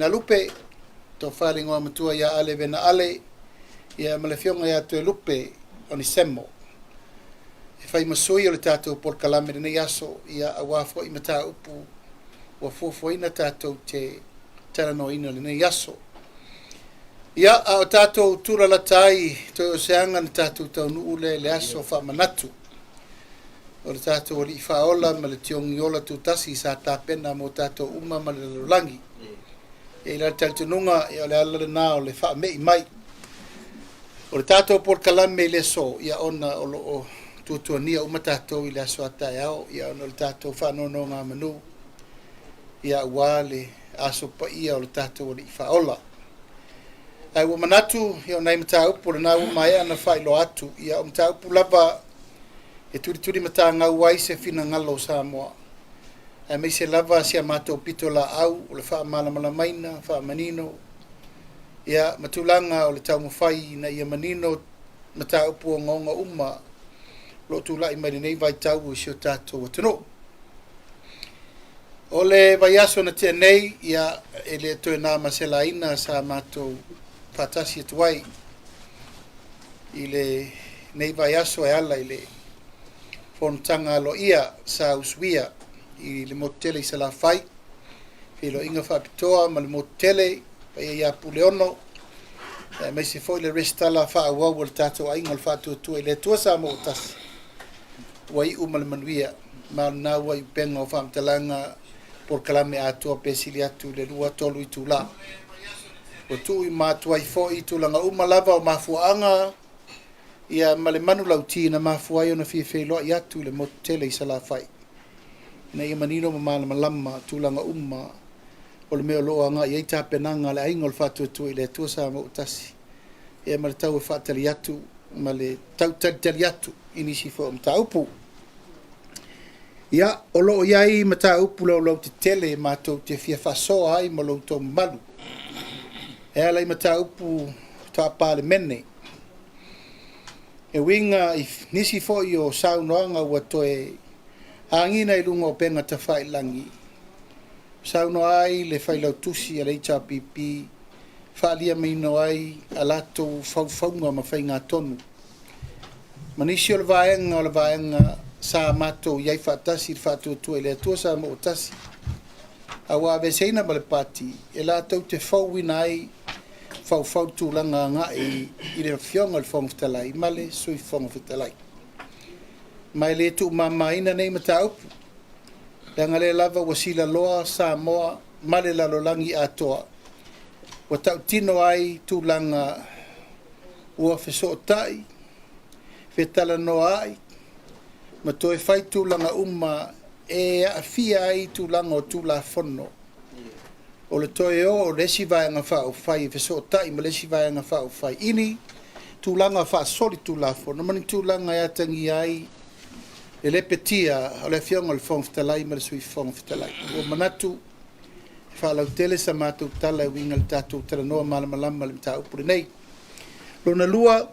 ina lupe to whalingoa matua ia ale vena ale ia malefionga ia tue lupe o ni semo e whai masui o le tātou por kalame nei aso ia awafo i mata upu wa fofo ina tātou te tarano ina le nei aso ia o tātou tura la tai to o seanga na tātou tau nuu le aso wha manatu o le tātou o li whaola ma le tiongi ola tu tasi sa tāpena mo tātou uma ma le lulangi e la taltununga e o le ala na o le wha mei mai o le tātou por kalame le so ia ona o lo tuatuania uma tātou i le aso atai ao ia ona le tātou whanono ngā manu ia ua le aso pa ia o le tātou o li whaola ai ua manatu ia o nei mata upu le nā uma ea na whailo atu ia o mata upu lava e turi mata ngau ai se fina ngalo Samoa ai mai se lava sia matou pito la au o le wha malamala maina wha manino ia matulanga o le tau mawhai na ia manino mata upu o ngonga uma lo tu lai mai nei vai tau si o tātou atano o le vai aso na tia nei ia e le toe nā masela ina sa matou patasi atuai i le nei vai aso e ala i le fontanga lo ia sa uswia i le motele i sala fai lo inga whapitoa ma le motele pa ia puleono mai se foi le restala fa wa le tatou ainga le fatu tu i le tua sa mo tas wai umal manuia ma na wai penga o famtalanga por kalame atua pesili atu le lua tolu i tula o tu i matua i foi tulanga umalava o mafuanga ia male manu lauti na mafua yo na fifelo ia tu le motele i sala fai na ia manino mala malama tulanga o le meo loa nga ia ta penanga le ainga o le fatu tu i le tua sa mo tasi ia male tau e fatali atu male tau tali atu inisi fo mtaupu ia o lo iai mtaupu lo te tele matou te fia faso ai mo lo to malu e ala mtaupu ta pale mene e winga if nisi fo yo saunoanga ua toe angina i lunga o penga ta fai langi sauno ai le fai lau tusi a le HRPP whaalia meino ai a lato faufaunga ma whai ngā tonu manisi o le vaenga sa mato iai whaatasi whaatuatua i le atua sa mo o tasi a wa veseina ma le pati e la tau te fauwina ai fau tūlanga ngā i le fionga le whongwhitalai male sui whongwhitalai mai le tu mamaina nei mata upu Langa le lava wasila loa Samoa male la lolangi atoa wa tau tino ai tūlanga ua whesotai whetala noa ai ma toe whai tūlanga uma e a fia ai tūlanga o tūla whono o le toe o lesi vaenga whao whai whesotai ma lesi vaenga whao whai ini tūlanga wha soli tūla whono mani tūlanga e atangi ai e le petia o le fionga le whongwhitalai ma le sui whongwhitalai o manatu whalau tele sa mātou tala winga le tātou tala noa malamalama le mta upu nei lona lua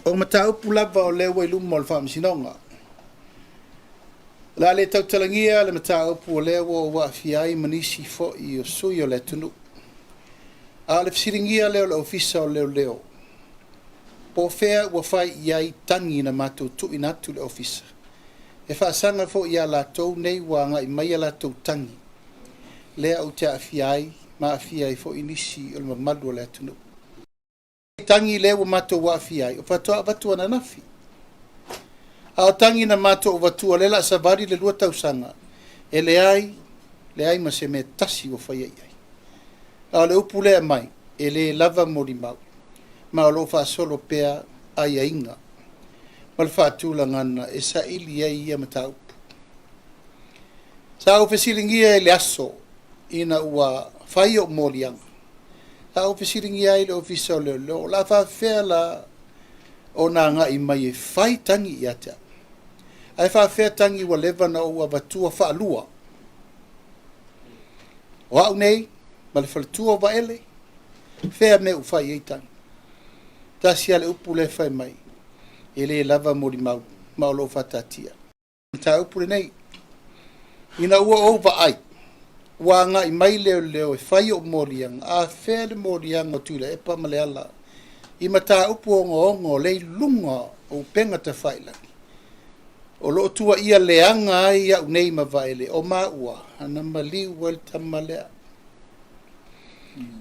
o mta upu lava o lewa i lumo le whaamisinonga la le tau talangia le mta upu o lewa o waafi ai manisi fo i o sui o le tunu a le fsiringia leo le ofisa o leo po fea ua whai iai tangi na mātou tu inatu le ofisa e whaasanga fo ia lātou nei wanga i mai a lātou tangi lea au te awhiai ma awhiai fo inisi o le mamalu o le atunu tangi lea wa mātou wa awhiai o whatoa watua na nafi a o tangi na mātou o watua lela savari le lua tausanga e le ai ma se me tasi o whai ai a le upu lea mai e le lava mori mau ma o lo whaasolo pea ai ainga ma le whaatūlangana e sa ili ai ia mataupu. Sa au whesiringia e le aso ina ua whai o morianga. Sa au whesiringia e le ofisa o leo la whawhea la o nā ngā i mai e whai tangi i atea. Ai whawhea tangi wa lewa na ua watua whaalua. O au nei, ma le whaletua wa ele, whea me u whai e tangi. Tasi ale upu le whai mai. Ele lava mori mau lo fatatia ta upure nei ina ua over ai ua nga I mai leo e whai o moriang, a whea le moriang o tūla e pa male ala. I mata upu o ongo lei lunga o penga te whailangi. O loo tua ia leanga ai au nei mawaele o maua, ana maliu wal tamalea.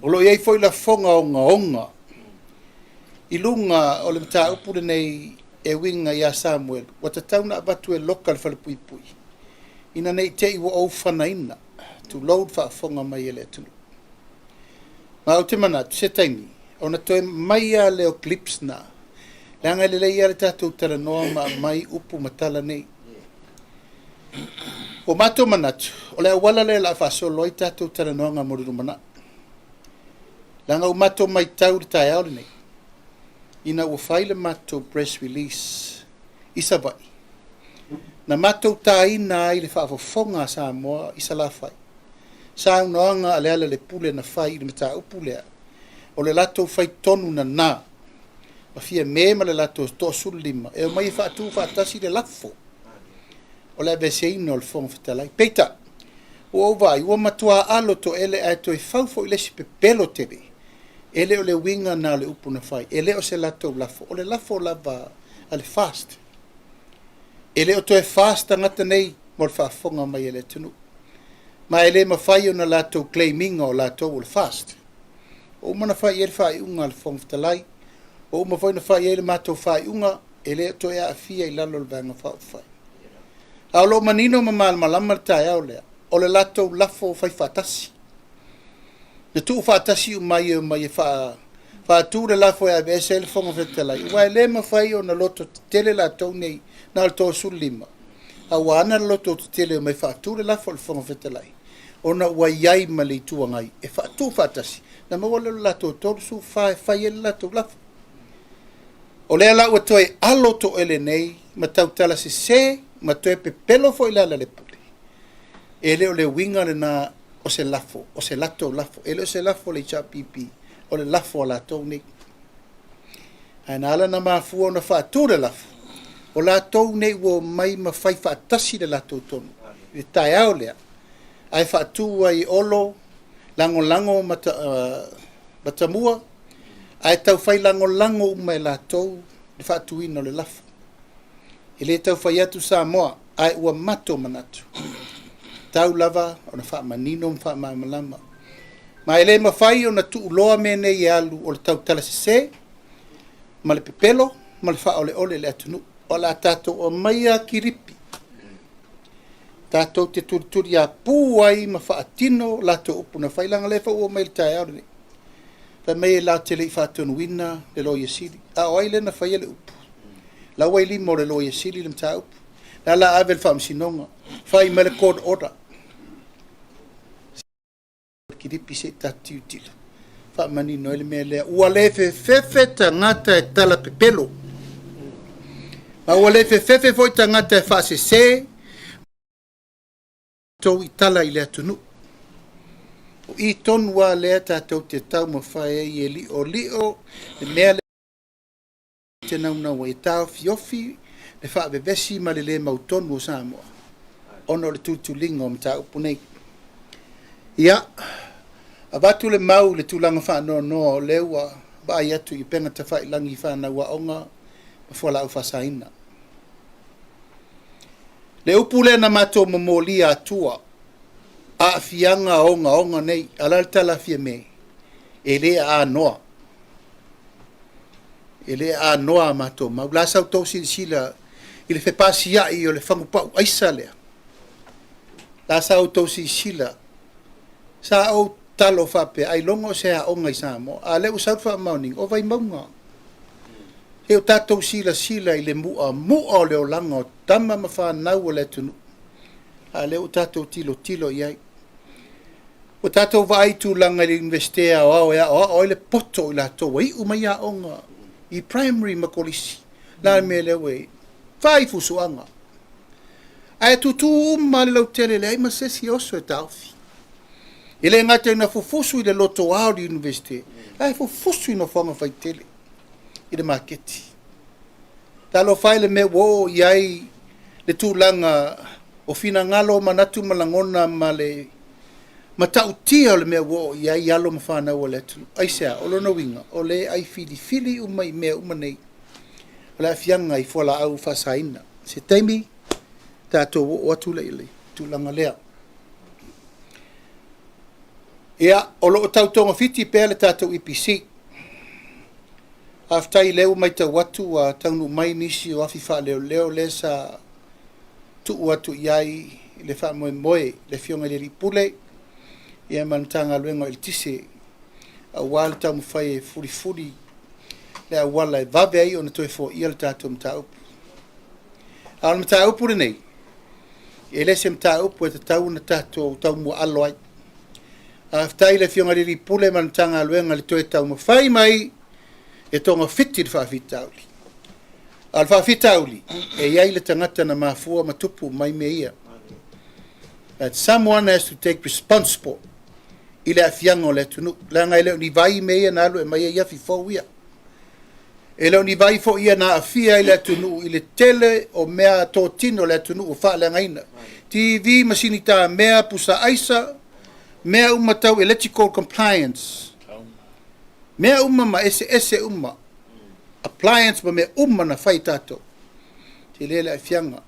O loo iei foi la fonga onga. I lunga o le mata upu le nei e winga ia Samuel, wata tauna abatu e loka le whalapui pui. Ina nei te iwa au whanaina, tu load whaafonga mai ele tunu. Ngā o te mana, tu se taimi, o na toe mai a leo clips na, leanga le lei ale tātou tala noa ma mai upu matala nei. O mato manatu, o le awala le la whaasolo i tātou tala noa ngā moriru mana. Leanga o mato mai tau le tai aole nei. Ina ua whaile mato press release, isa vai. Na matou taina ai le whaafofonga sa moa isa la whai. Sa unoanga aleala le pule na whai le mata upulea. O le lato whai tonu na nā. Ma fia mema le lato to sulima. E o mai whaatu whaatasi le lafo. O le aveseino le fonga whatalai. Peita, o vai, ua matua alo to ele ai to I whaufo I lesi pepelo tebe. Ele o le winga na le upu na whai. Ele o se lato lafo. O le lafo lava ale fast. Ele o to e fasta ngata nei mo le whaafonga mai ele tunu. Ma ele ma whai o na lato claiminga o lato o le fast. O mana whai ele whai unga le fonga whatalai. O ma whai na whai ele mato whai unga, ele o to e a fia I lalo le vanga whai. A lo manino ma malama le tai au lea. O le lato lafo whai whatasi. Na tu whatasi o mai e whaatu le lafo e a vese le fonga whatalai. Ua ele ma whai o na loto tele lato nei na le tō sulima. A wana loto tele mai whaatu le lafo le fonga whetalai. O na ua iai ma le tua ngai. E whaatu whatasi. Na maua le lato tōru su whai ele lato lafo. O lea la ua toe alo to ele nei. Ma tau tala se ma toe pepelo fo ila le pule. Ele o le winga le na o se lafo. O se lato lafo. Ele o se lafo le cha pipi. O le lafo a lato nei. Aina ala na mafua na whaatu le lafo. O la tau nei wo mai ma fai whaatasi le la tau tonu. I tai au lea. Ai whaatu ai olo, lango matamua. Ai tau fai lango umai la tau, le whaatu ino le lafo. I le tau fai atu sa moa, ai ua mato manatu. Tau lava, o na wha manino, wha malama. Ma ele ma fai o na tu uloa me nei alu, o le tau tala se, ma le pepelo, ma le wha ole le atunu. O la tātou o maia kiripi. Tātou te turituri a pūai ma whaatino la tō upu na whailanga lefa ua mai le tai aure nei. Wha mei la te lei whaatonu wina le loia sili. A o aile na whaia le upu. La wai limo le loia sili le mta upu. Na la avel whaamsinonga. Whai me le court order. Kiripi se tātiu tila. Wha mani noele mea lea. Ua lefe fefe ta ngata e tala pepelo. Ma ua le fefe foi tangata e whaase se, tau I tala I lea tunu. O I tonua lea tātou te tau ma whae I e lio, le mea le te naunau e tau fiofi, le wha bevesi ma le mau tonu o Samoa. Ono le tutulinga o mta upu nei. Ia, a batu le mau le tulanga wha no leua, ba ai atu I penga te whai langi wha na wa onga, fuala ufasaina. Le upule na mato momoli atua a fianga onga nei alaltala fie me. Ele a noa. Ele a noa mato. Ma la sau tau sila ile fe pasia I o le fangu pau aisa lea. La sau tau sila sa o talo fape ai longo se a onga I Samoa. A le usau fa mauning o vai maunga. He o tātou sila I le mua o leo langa o tama ma whanau o le tunu. A leo tātou tilo iai. O tātou vai tu langa le investea o au ea o le poto I la tō. I umai a onga I primary makolisi. La me leo e whai fusuanga. Ai tutu ma le lau tele le ai masesi oso e taufi. I le ngate na fufusu I le loto au di investea. Ai fufusu I no whanga whai tele. I le maketi. Talo whaile me wo iai le tūlanga o fina ngalo manatu malangona ma le ma tautia o le mea wo ia i alo ma whanau o le tunu. Aisea, o lona winga, o le ai fili umai mea umanei. O le afianga i fola au whasaina. Se taimi, tātou o atu leile, tūlanga lea. Ia, o loo tautonga fiti pēr le tātou IPC. Aftai leo mai tau watu a taunu mai nisi o afi wha leo le sa tu atu iai le wha moe le fionga le ripule. Ia manutanga luenga il tise a wale tau mwhai e furi le a wala e vave ai o na toi fo ia le tātou mta upu. Al mta upu le nei. E le se mta upu e te tau na tātou tau mua alo ai. Aftai le fionga le ripule manutanga luenga le toi tau mwhai mai e tonga fiti le whaafitauli. Al whaafitauli, e iai le tangata na mafua matupu mai me ia. That someone has to take responsible i le afianga o le tunu. La ngai leo ni vai me ia na alu e mai ia fi fau ia. E leo ni vai fo ia na afia i le tunu i le tele o mea tō tino le tunu o wha le ngaina. TV masinita mea pusa aisa, mea umatau electrical compliance. Mea ma ese appliance ma mea na whai tātou. Te lele a fianga.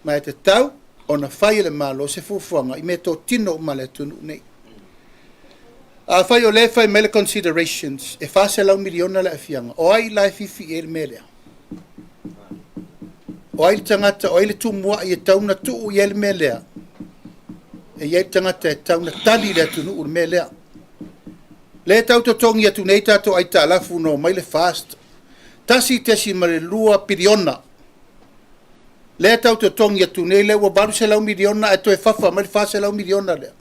Ma e te tau, o na whai le malo se fufuanga, i mea tō tino le tunu nei. A whai o le whai mele considerations, e whase lau miliona le a fianga. O ai lai fifi e le melea. O ai le tangata, o ai le tumua i e tauna tuu i e le melea. E iai le tangata e tauna tali le tunu le melea. Le tau to tongi atu nei tato ai ta lafu no mai le fast. Tasi tesi ma le lua piriona. Le tau to tongi atu nei le ua baru se lau miliona e to e fafa mai le fast se lau miliona lea.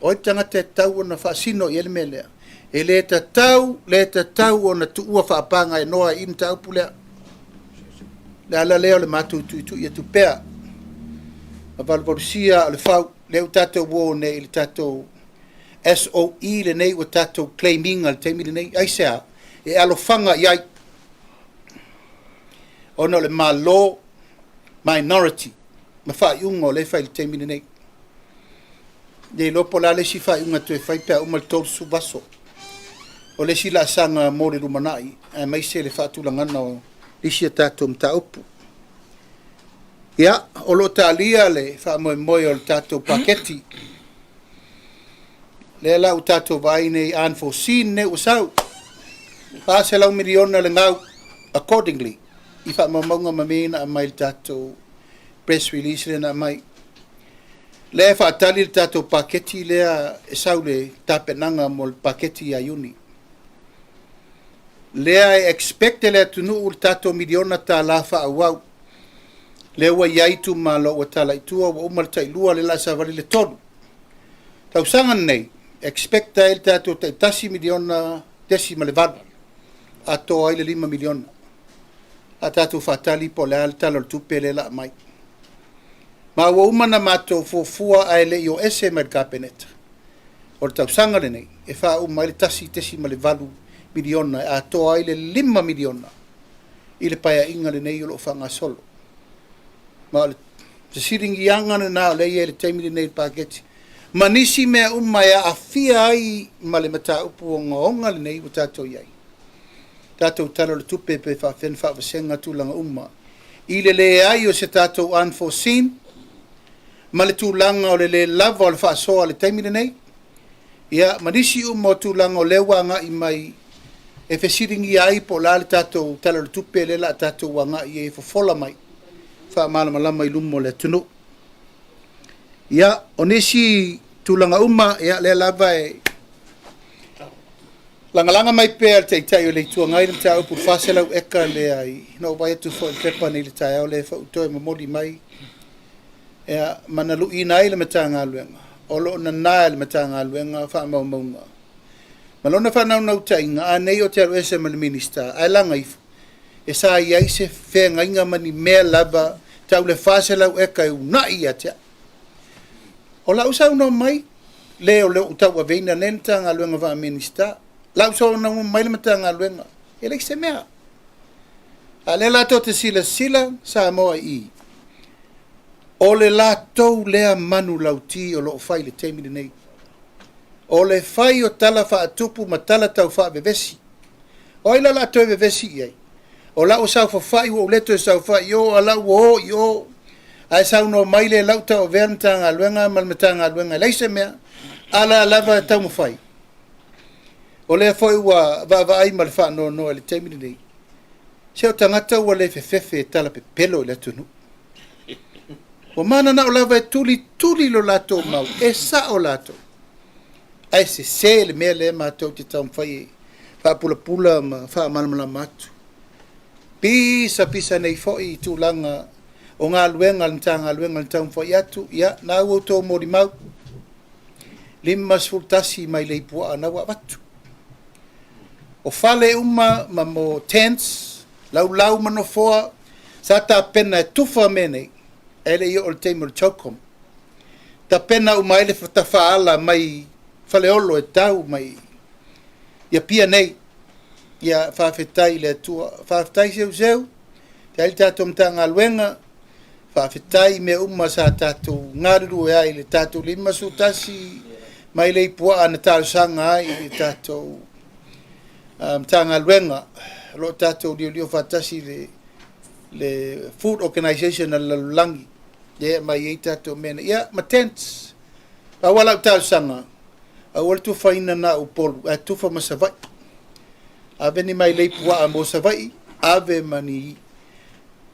Oi tanga te tau o na fasino i ele me lea. E le tau o na tuua whaapanga e noa i mta upu lea. Le ala leo le matu tu i atu pea. Ma valvorusia le fau leo tato wo nei le tato SOE le nei o tatou claiming al teimi le nei aisea e alofanga iai ono le malo minority ma fai ungo le fai le teimi le nei de lopo la le si fai unga tu e fai pea umal tolu subaso o le si la sanga mo le rumanai e mai se le fatu langana o lisi tatou mta upu ia o lo talia le fa moe o le tatou paketi le la u tatou vai nei unforeseen ne usau. Pase lau miliona le ngau accordingly. I wha maunga mamena a mai tatou press release le na mai. Le wha atali le tatou paketi lea e sau le tapenanga mo le paketi a uni. Lea e expecte le tunu u le tatou miliona ta la wha awau. Le ua iaitu ma lo ua tala itua wa umal tailua le la savari le tonu. Tau sangan nei. Expecta il tato te tasi miliona desima le valu ato ai le 5 miliona a tato fatali po le alta lo tupe le la mai ma wa umana mato fofua ai le io ese mer cabinet o tau sanga nei e fa umai le tasi desima le valu miliona ato ai le 5 miliona i le paia inga le nei lo fanga solo ma le siringi yanga na le le taimi nei paketi manisi mea umaya a fia ai ma le mata upu o ngaonga le nei o tatou iai. Tatou talo le tupe pe whawhen whawasenga tūlanga umma. I le ai o se tatou unforeseen, ma le tūlanga o le lava o le whaasoa le taimine nei. Ia, manisi umma o tūlanga o lewanga i mai e whesiringi ai po la le tatou talo le tupe le la tatou wanga i e fofola mai. Whaamala malama i lumo le tunu. Ia, o nesi tūlanga uma, ia le lava e langa mai pēr te itai o le tua ngai le tau pu whaselau eka le ai no vai atu fo i pepa ni le tai au le whautoe mamoli mai ia manalu i nai le matanga aluenga o lo na nai le matanga aluenga wha mau maunga malona whanau nau tainga a nei o te aru ese ma le minista ai langa ifu e sa i aise whenga inga mani mea lava tau le whaselau eka e unai atea o la usau no mai leo utau a veina nentanga luenga va minista la usau no mai le matanga luenga ele se mea a le la to te sila sa moa i O le lātou lea manu lauti o loo whai le teimini nei. O le whai o tala wha atupu ma tala tau wha vevesi. O ila lātou vevesi iai. O lau sau whawhai o leto sau whai o a lau o i o. Ai sau no maile lau tau vernta ngā luenga malmata ngā luenga leise mea. Ala lava tau mo whai. O lea whai ua va ai ma le wha no le teimini nei. Se o tangata ua le fefefe tala pe pelo i le tunu. O mana na o lava e tuli lo lato mau. E sa o lato. Ai se le mea le mātou te tau mwhai. Wha pula ma wha malamala matu. Pisa nei fhoi tūlanga o ngā luenga ngā luenga tau mwhai atu. Ia, nā ua tō mori mau. Lima sfultasi mai le ipua ana wa watu. O whale uma ma mo tents. Lau mano foa. Sa tā pena e tufa menei. Ele i o le teimo le chaukom. Ta pena uma ele whatafaala mai whaleolo e tau mai. Ia pia nei. Ia whawhetai le atua. Whawhetai seu. Te aili tātou mta ngā luenga. Whawhetai me uma sa tātou ngāriru e ai le tātou lima sutasi. Mai le ipua ana tātou sanga ai le tātou mta ngā luenga. Lo tātou lio whatasi le Food Organization na lalulangi. Ia mai ei tātou mena. Ia ma tents. A wala tātou sanga. A wala tu whaina na upolu. A tufa ma savai. Ave ni mai leipua a mo savai. Ave mani.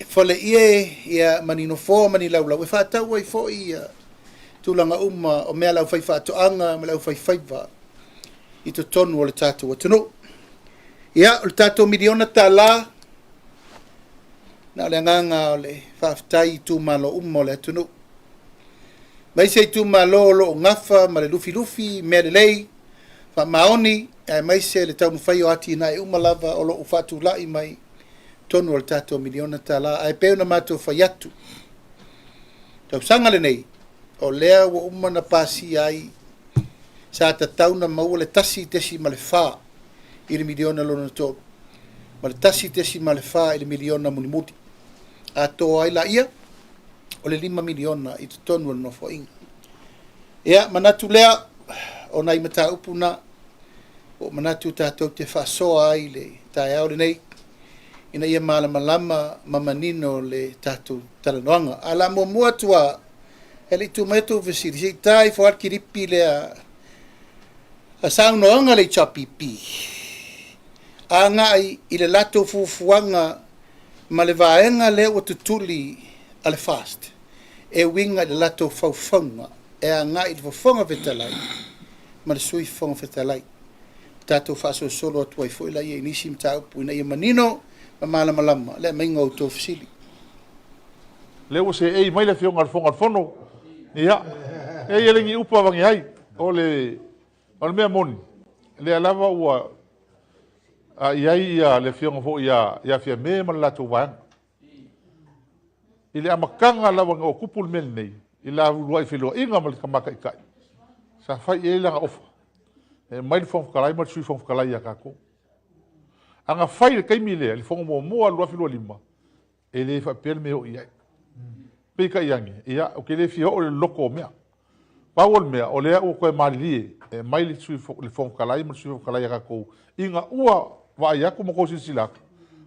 Fale ia mani no fo mani lau. E whatau ai fo ia. Tūlanga o mea lau whai whatoanga. Me lau whai whaiva. I to tonu o le tātou atano. Ia o le tātou miliona tā la. Na le nganga o le whaftai tu malo o le atunu. Mai sei tu malo lo ngafa ma le lufi me le lei. Wha maoni ai mai se le tau mwhai o ati nai umalava o lo ufatu lai mai. Tonu o le tātou miliona tā la. Ai peo na mātou whai atu. Tau sanga le nei. O lea wa umana pasi ai. Sa ta tauna maua le tasi tesi ma le wha. I le miliona lona tō. Ma le tasi tesi ma le wha i le miliona munimuti. A tō ai la ia, o le 5 miliona i te tonu no fo inga. Ia, manatu lea, o nai mata upuna, o manatu tātou te whasoa ai le tae au le nei, ina ia malama mamanino le tātou talanoanga. A la mua tua, e le tu metu visiri, se tai fo arkiripi le a saunoanga le chapipi. A ngai i le lato fufuanga, ma le vaenga le o tutuli ale fast. E winga le lato faufaunga. E a ngā i le faufaunga vetalai. Ma le sui faufaunga vetalai. Tātou whaso solo atu ai fo ila ia inisi mta upu ina ia manino ma malama. Le mainga o tō fisili. Leo se ei mai le fionga al fono. Ia. E lengi upa wangi hai. O le mea moni. Le alava ua iai ia le fionga fo ia fia me ma la tu wan. Ile amakanga la wanga o kupul men nei. Ila luai filo inga mal kamaka ikai. Sa fai e la ofa. E mai le fong kalai mal sui fong kalai ya kako. Anga fai le kaimi le fong mo lua filo lima. E le fa pel me o iai. Pe kai yangi. Ia o ke le fio o le loko mea. Pawol mea o le o ko mali e mai le sui le fong kalai mal sui fong kalai ya kako. Inga ua vai aku mo ko sila.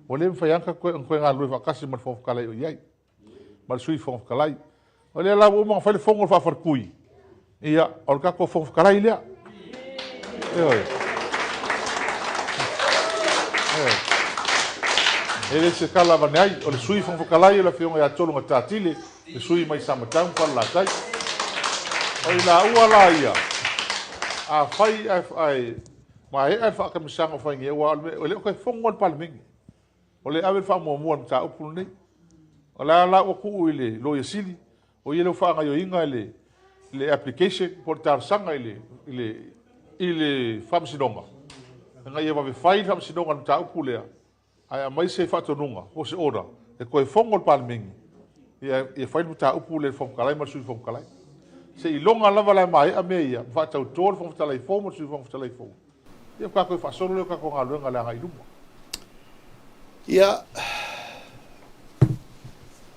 O le mfaianka ko ngā lua vakasi mal fong kalai o iai. Mal sui fong kalai. O le la mo fa le fong o fa farkui. Ia o ka ko fong kalai le. Ele se kala vanai o le sui fong kalai la fionga ya tolu ngatatile le sui mai sama tau pa la tai. O la ua la ia. A fai ai ma e fa ka misanga fa nge wa o le ko fong o palmingi. O le ave fa mo ta upu nei. O la o ku ile lo yesili o ile fa nga yo inga le application portar sanga ile fam sinonga nga ye va fai fam sinonga ta upu le ai mai se fa tonunga o se ora e ko fongo palmingi e fai ta upu le fom kalai ma su fom kalai se i longa lava la mai a meia fa ta tor fom talai fom su fom talai fom e ka ko fa solo le ka ko nga lenga la ngai lu ia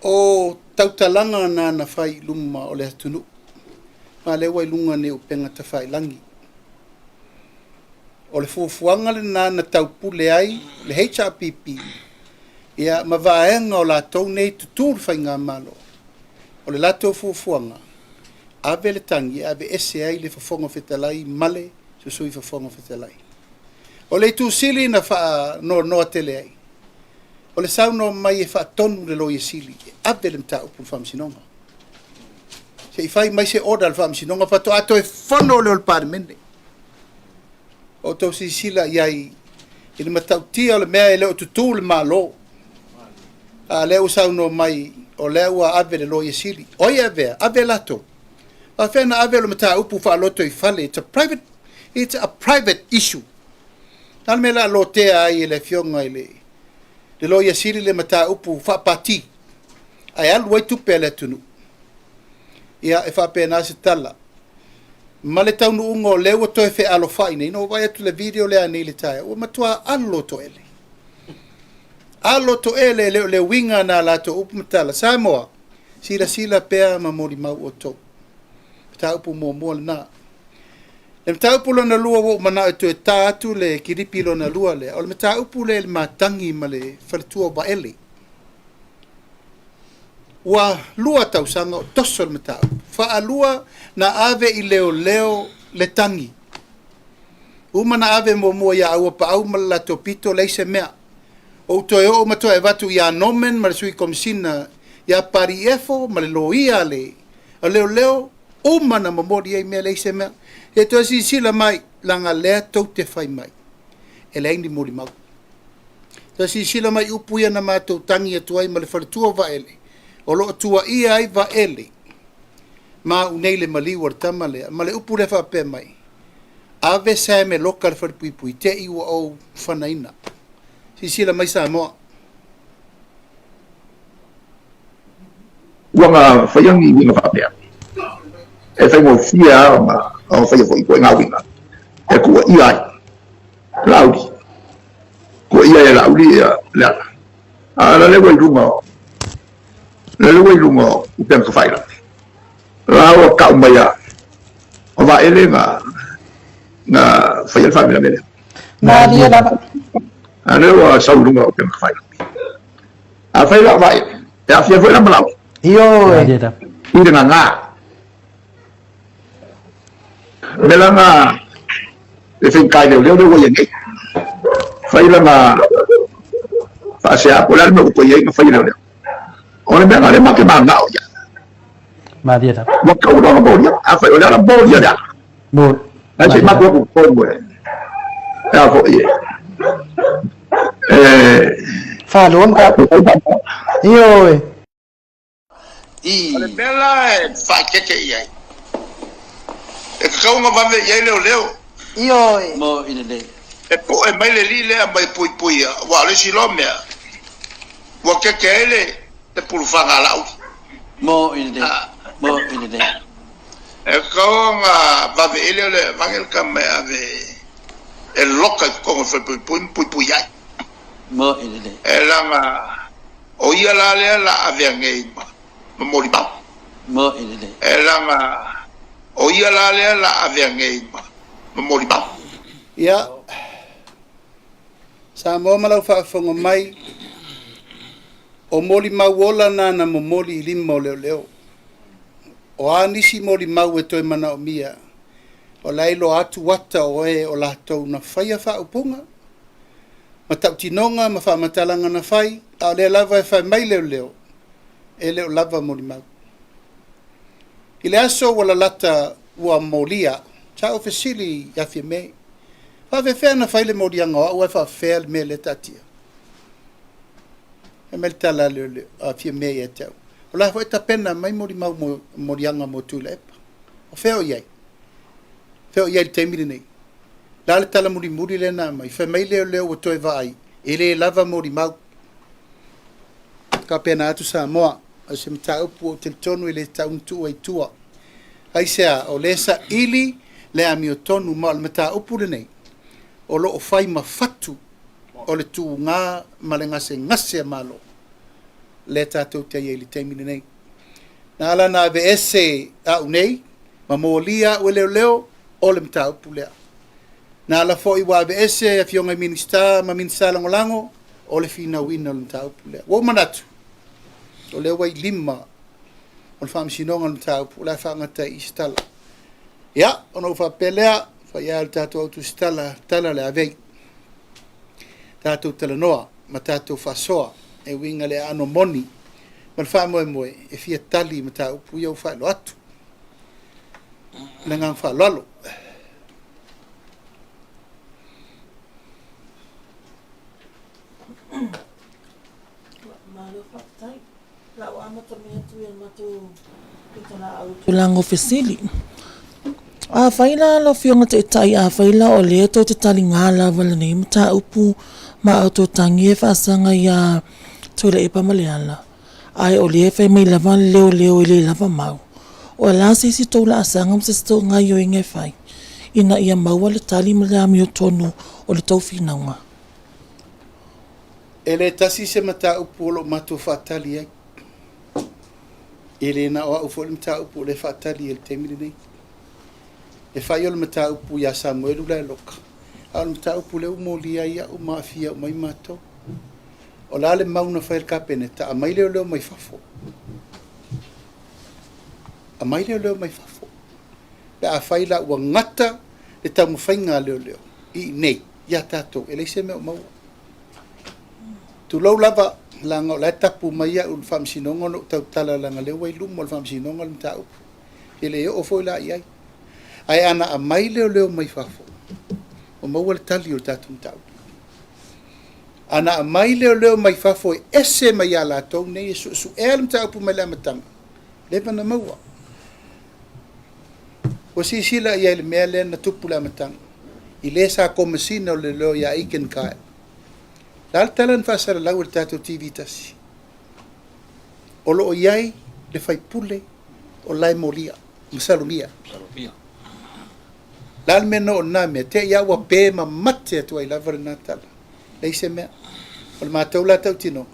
o tautalanga na fai luma o le atunu. Ma le wai lunga ne upenga ta fai langi. O le fuafuanga le na taupule ai, le HRPP, ia mavaenga o la tau nei tutur fai ngā malo. O le lato fuafuanga, ave le tangi, ave ese ai le fafonga fetalai, male, susui fafonga fetalai. O le tu sili na fa no tele ai. O le sauno mai e fa tonu le loia sili, ave le mta upu whamsinonga. Se i fai mai se oda le whamsinonga, fa to ato e whono le o le pārmene. O tau sila iai, i le matautia o le mea e leo tutu le malo. A leo sauno mai, o leo a ave le loia sili. Oi ave lato. A whena ave le mta upu fa loto i fale, it's a private issue. Nal me la lotea ai le fionga i le loia sili le mata upu fa pati. Ai alu wai tupe le tunu. Ia e fa pena se tala. Ma le taunu ungo lewa to e fe alo faine. Ino vai atu le video le ani le tae. O matua alo to ele. Alo to ele le winga na la to upu matala. Samoa. Sila pea ma mori mau o to. Ta upu mua na. Le mta upu na lua wo mana e to e tā atu le kiripi na lua le. O le mta upu le matangi ma le whaletua ba ele. Wa lua tausanga o toso le mta upu. Wha lua na ave i leo le tangi. Uma na ave mua ia aua pa au mala to pito leise mea. O to e o mato e watu ia nomen ma le sui komisina ia pari efo ma le loia le. O leo uma na mamori ei mea leise mea. E toa sila mai, langa lea tau te whai mai. E leini mori mau. Toa sila mai upuia na mātou tangi atuai ma le whaletua va ele. O lo atua ia ai va ele. Ma unei le maliwa tama lea. Ma le upu le whape mai. Ave sae me loka le whalepui te iwa o whanaina. Sila mai sa moa. Wanga whayangi winga whapea. E whai mo fia ma o whai fwoi koe ngā winga. E kua iai. Lauri. Kua iai e lauri lea. La lewa i runga o. La lewa i runga o upeng ka whaira. La o kau mai a. O wa ele ngā whai al whamira mele. Ngā ria lava. A lewa sau runga o upeng ka whaira. A whaira wa ele. E a fia fwoi na malau. Iyo. I renga ngā. Melanga le finkai leo wo yengi fai langa fa sia polar me ko yengi fai leo ona me ngale ma ke manga o ya ma dia ta wa ka ro bo ya a fai ola bo ya da bo a se ma ko mo ya fo ye fa lon ka iyo i ole bella fa ke ye e kau nga vame ia leo iyo mo ina le e po e mai le lile a mai pui wa le silome wa ke ele te pulfanga lau mo ina le e kau nga vame ile le vangel kame ave e loka ko foi pui ai mo ina le e langa o ia la le la ave ngai ma mori ba mo ina le e langa o ia la le la ave ngai ma mori ba Ia. Sa mo malau whaafonga mai. O moli mau ola na mo moli i lima o leo. O anisi moli mau e toi mana o mia. O lailo atu wata o e o latou na whaia whaupunga. Ma tau tinonga ma whaamatalanga na whai. A lea lava e whai mai leo. E leo lava moli mau. I le aso wala lata ua molia. Cha ofesili ya fie mei. Fa ve fe na faile modianga o fa fe me le tatia. E mel tala le a fie me e tau. O la foi ta pena mai modi mau modianga mo tu le. O fe o yai. Fe o yai te miri nei. La le tala modi le na mai fe mai le o toi vai. Ele lava modi mau. Ka pena atu sa moa. A se mta upu o te tonu ele tau tu ai tua. Ai sea o lesa ili le ami o tonu ma le mta upu le nei. O lo o fai ma fatu o le tu ngā ma le ngase malo. le tātou te ia i le teimine nei. Nā ala nā ve ese au nei, ma mōlia ua leo o le mataupu lea. Nā ala fo'i wa ve ese a fionga minista, ma minista langolango, o le fina wina o le mataupu lea. Wau manatu, o leo wai lima, o le whamisinonga le mataupu, o le whangata i stala. Ia, ono whapelea, whaia le tātou autu stala, tala le avei. Tātou tala noa, ma tātou whasoa, e winga le ano moni, ma le wha moe, e fia tali ma tāupu iau whaelo atu. Le ngang whaelalo. Tulango fesili. A faila lo fionga te tai a faila o le to te tali ngala wala nei mata upu ma auto tangi e fasanga ya tole e pa maleala. Ai o le fe mai lava leo le lava mau. O la se si tola asanga se sto nga yo inge fai. Ina ia mau le tali mala mi o tonu o le tofina nga. Ele tasi se mata upu lo matu fatali ai. Ele na o ufo le mata upu le fatali el temile nei. E fai o le mata upu ya Samuel ula loka. Au le mata upu le umolia ia o mafia o mai mato. O la le mauna fai el kapeneta a mai leo mai fafo. A mai leo mai fafo. Le a fai la ua ngata le tamu whainga leo. I nei, ia tato, ele se me o maua. Tu lau lava langa o la tapu mai a ul whamsinonga no tau tala langa leo wai lumo o whamsinonga le mta upu. Ele o foi la iai. Ai ana a mai leo mai fafo. O maua le tali o le tatu mta upu. Ana a mai leo mai fafo e ese mai a la tau nei su e le mta upu mai la matanga. Lepa na maua. O si sila iai le mea le na tupu la matanga. I le sa komasina o le leo ia iken kae. Lal talan fasara lau le tatou TV tasi. O lo o iai le fai pule o lai molia, masalumia. Lal meno o name, te ia wa pe ma mate atu ai lava le natala. Leise mea, o le mātou la tau tino.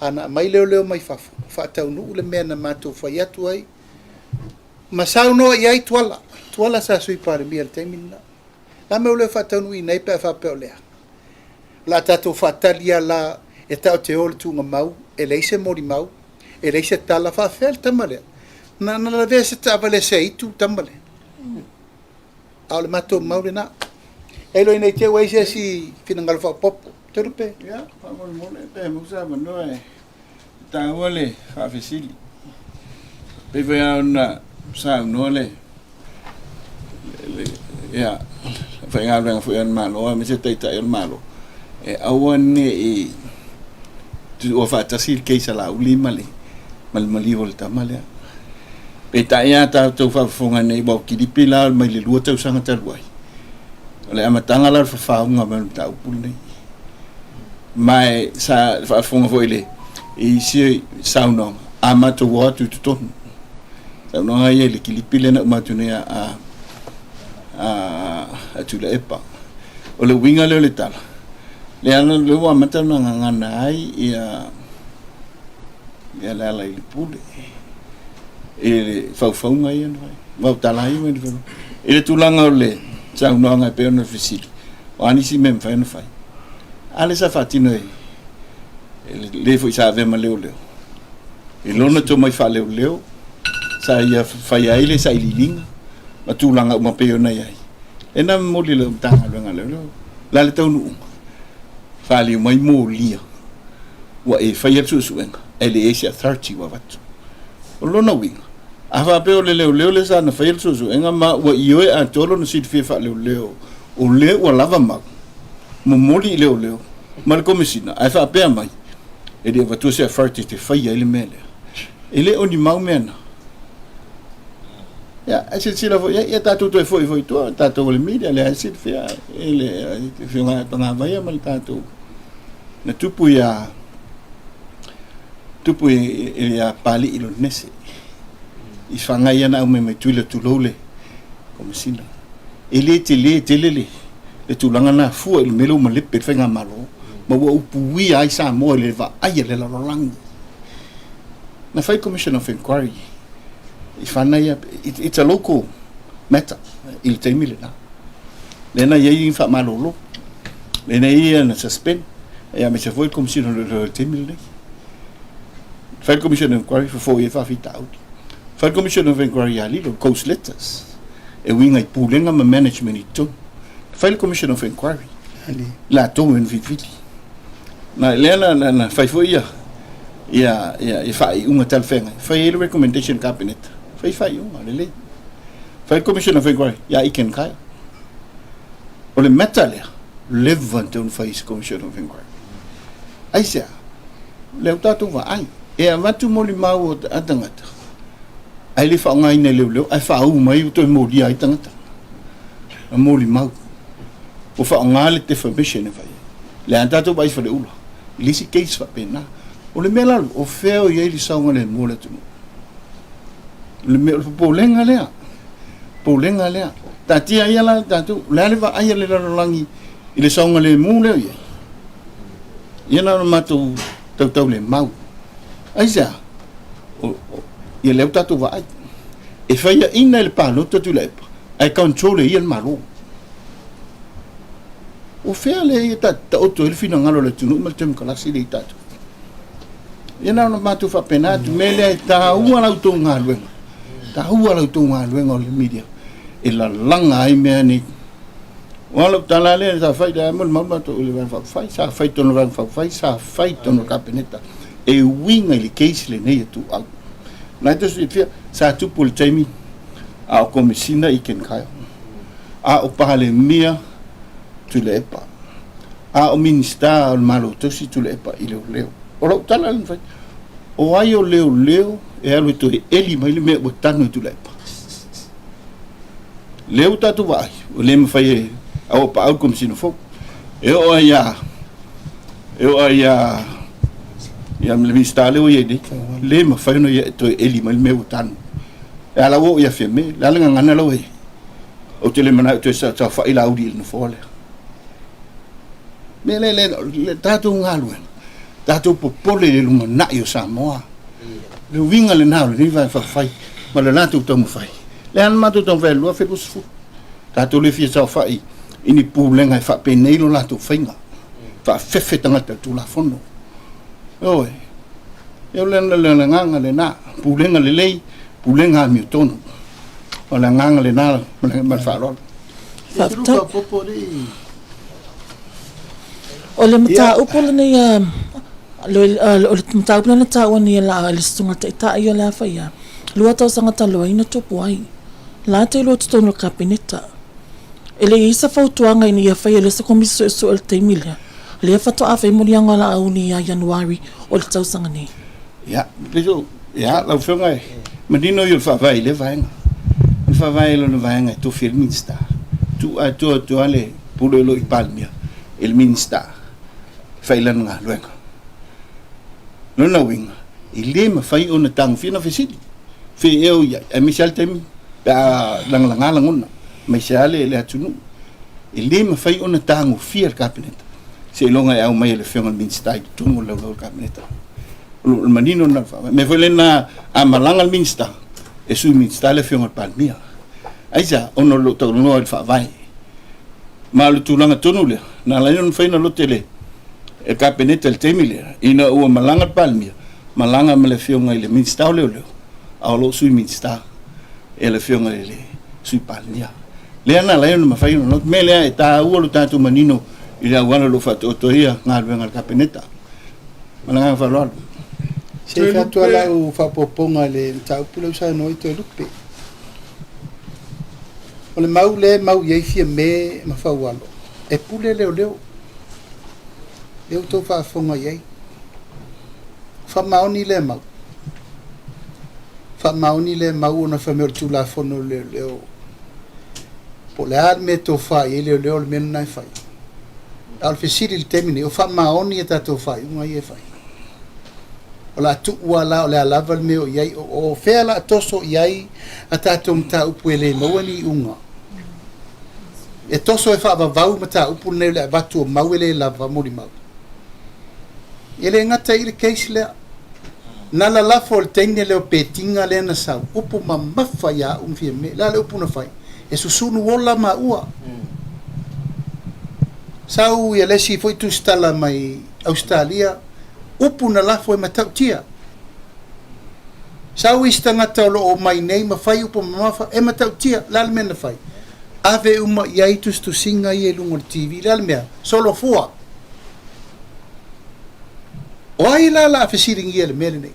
Ana mai leo mai fafu, whaatau nuu le mea na mātou fai atu ai. Masau noa iai tuala sa sui pare mia le teimina. La me ole whaatau nuu i nei pe a whape o lea. La tatou whaatalia la e tau te ole tunga mau, e leise mori mau, e leise tala whawhel tamale. Na la vese tavale se itu tamale. Au le matou mau le na. E loi nei te waise si finangalo whapopo. Te rupe? Ya, whamole mole, pe musa manoe. Ta wale whawhesili. Pe whea ona sa unole. Ya, whainga renga whea malo, me se teita e malo. E awane e tu o whaatasil keisa la ulima le malmaliwo le tamale. Pe taia tātou whawhonga nei wau kiripi la mai le lua tau sanga taruai. O le amatanga la whawhaunga mai le tau pulu nei. Mai sa whawhonga fo ele i si saunonga amatu watu tutonu. Saunonga ia le kiripi le na umatu nea a tula epa. O le winga leo le tala. Le ana le wa mata na ngana ai ia la i pule e fau ngai ana wa tala i me velo e tulanga le sa no nga pe no fisili o ani si mem fa no fai ale sa fatino e le foi sa ve ma leo e lona to mai fa leo sa ia fa ia ile sa ililinga ma tulanga ma pe ona ai e na mo le tanga leo la le tau nu fali mai molia wa e fai atu suenga ele ese 30 wa watu o lona winga a fa pe o le le sa na fai atu suenga ma wa io e atolo no sit fa leo o le o lava ma mo moli leo ma ko mesina a fa pe mai e de watu se 30 te fai ele mele ele oni mau mena ya a se sila fo ya tatu to foi to tatu le media le sit fa ele fi nga tanga vai mal tatu na tupu ya pali ilo nese i fanga ia na me tuile tulole como sina ele tele le tulanga na fu il melo ma le pe fanga malo ma wa upu wi ai sa mo le va ai le la lang Na fai commission of inquiry. It's a local matter. Il te mile na. Lena ye fa malolo. Lena ye na suspend. Ya me se foi commission de te mile. Fai commission of inquiry for 4 years fa fit out. Fai commission of inquiry ali lo coast letters. E winga pulenga ma management ito. Fai commission of inquiry. La to en viti. Na lena na fai foi ya. Ya fai unha tal fenga. Fai el recommendation cabinet. Fai unha lele. Fai commission of inquiry. Ya iken kai. Ole metale levante un fai commission of inquiry. Ai sia. Le tatu va ai. E avatu moli mau atangata. Ai le fa ngai ne leu. Ai fa u mai to moli ai tangata. Moli mau. O fa ngale te formation fai. Le antato vai fa le ula. Lisi case fa pena. O le mela o feo ye li saunga le mola tu. Le me polenga lea. Polenga lea. Tatia ia la tatu le va ai le langi ile saunga le mola ye. Ia na matu tau le mau. Ai sa. O ye le tatu va ai. E fai ina le palo tatu le. Ai control ia le malo. O fea le ta auto il fino ngalo le tunu mal tem kala si le tatu. Ina no matu fa penatu mele ta ua la auto ngalwe. Ta ua la auto ngalwe ngol media. E la langa ai me ni. Wala tala le ta fai da mal mal to le van fa fai sa fai to no van fa fai sa fai to no kapineta. E winga le case le nei tu au. Na to si fia sa tu pul taimi a komisina iken kai. A o pahale mia tu le epa. A o minista o malo to si tu le epa i leo. O lo tala le fai. O ai o leo e alo to eli mai le me o tanu tu le epa. Leo tatu vai. O le me fai a o pa au komisina fo. E o ia ia me minista le o ye de. Le me fai no ye to eli mai le me o tanu. E ala o ia feme. La le ngana lo e. O te le mana to sa fa ila audi no fo le. Me le tatu ngalwe. Tatu popole le lunga na yo Samoa. Le winga le na le va fa fai. Ma le natu to mo fai. Le an matu to velo fe busfu. Tatu le fi sa fai. Ini pulenga fa pe nei lo latu fainga. Fa fefe tanga tu la fondo. Oi. Yo le nganga le na pulenga le lei, pulenga mi tono. O le nganga le na ma fa ro. Fa popole. O le mata upole ni o le mata upole na tawa ni la le stunga te ta ia la fa ia. Lua tau sanga talo ina topu ai. La te lo tono kapineta. Ele isa fautuanga ini ia fa ia le sa komiso so el te milia. Le fa to afa mo lianga la au ni ya January o le tau sanga ni. Ja, leso. Ja, la funga. Medino yo fa vai le vai. Fa vai lo vai tu filmista. Tu ale pulo lo Palmia. El minsta. Failan nga luenga. No na winga. Ile ma fai ona tang fina fesidi. Fe eu ya Michel tem lang ngona. Michel le atunu. Ile ma fai ona tang fier cabinet. Se longa au mai le fenga minsta tu mo lo cabinet. Lo manino na fa. Me foi na amalanga minsta. E su minsta le fenga Palmia. Aisa ono lo to no fa vai. Ma lo tulanga tonu le. Na la non fai na lo tele. E kapineta el temile ina o malanga Palmia malanga me le fionga ile minsta leo ao lo sui minsta e le fionga ile sui Palmia le ana la no fai no me le ta o lo tanto manino ile wana lo fa to ia ngal venga kapineta malanga fa lo se fa to la o fa poponga le ta pulo sa no to lupe o le mau ye fie me ma fa walo e pule leo eu tô fa fonga yai fa maoni le mau na fa mer tu la fono le po le ar me to fa ye le men na fa al fesiri il termine o fa maoni eta to fa un ye fa o la tu wala o la lava me o yai o fe la toso yai ata tom ta upele mo ni unga e toso e fa va mata upune le va tu mawele la va mo di mau ele ngata ile case le na la lafo le tenge le o petinga le na sau upu mamafa ya umfia me la le upu na fai e susunu wola ma ua sau ia lesi foi tu stala mai Australia upu na lafo e matau tia sau istangata o mai nei ma fai upu mamafa e matau tia la le mena fai ave uma iai tu singa i e lungo TV la le mea solo fua o ai la afesiringi le mele nei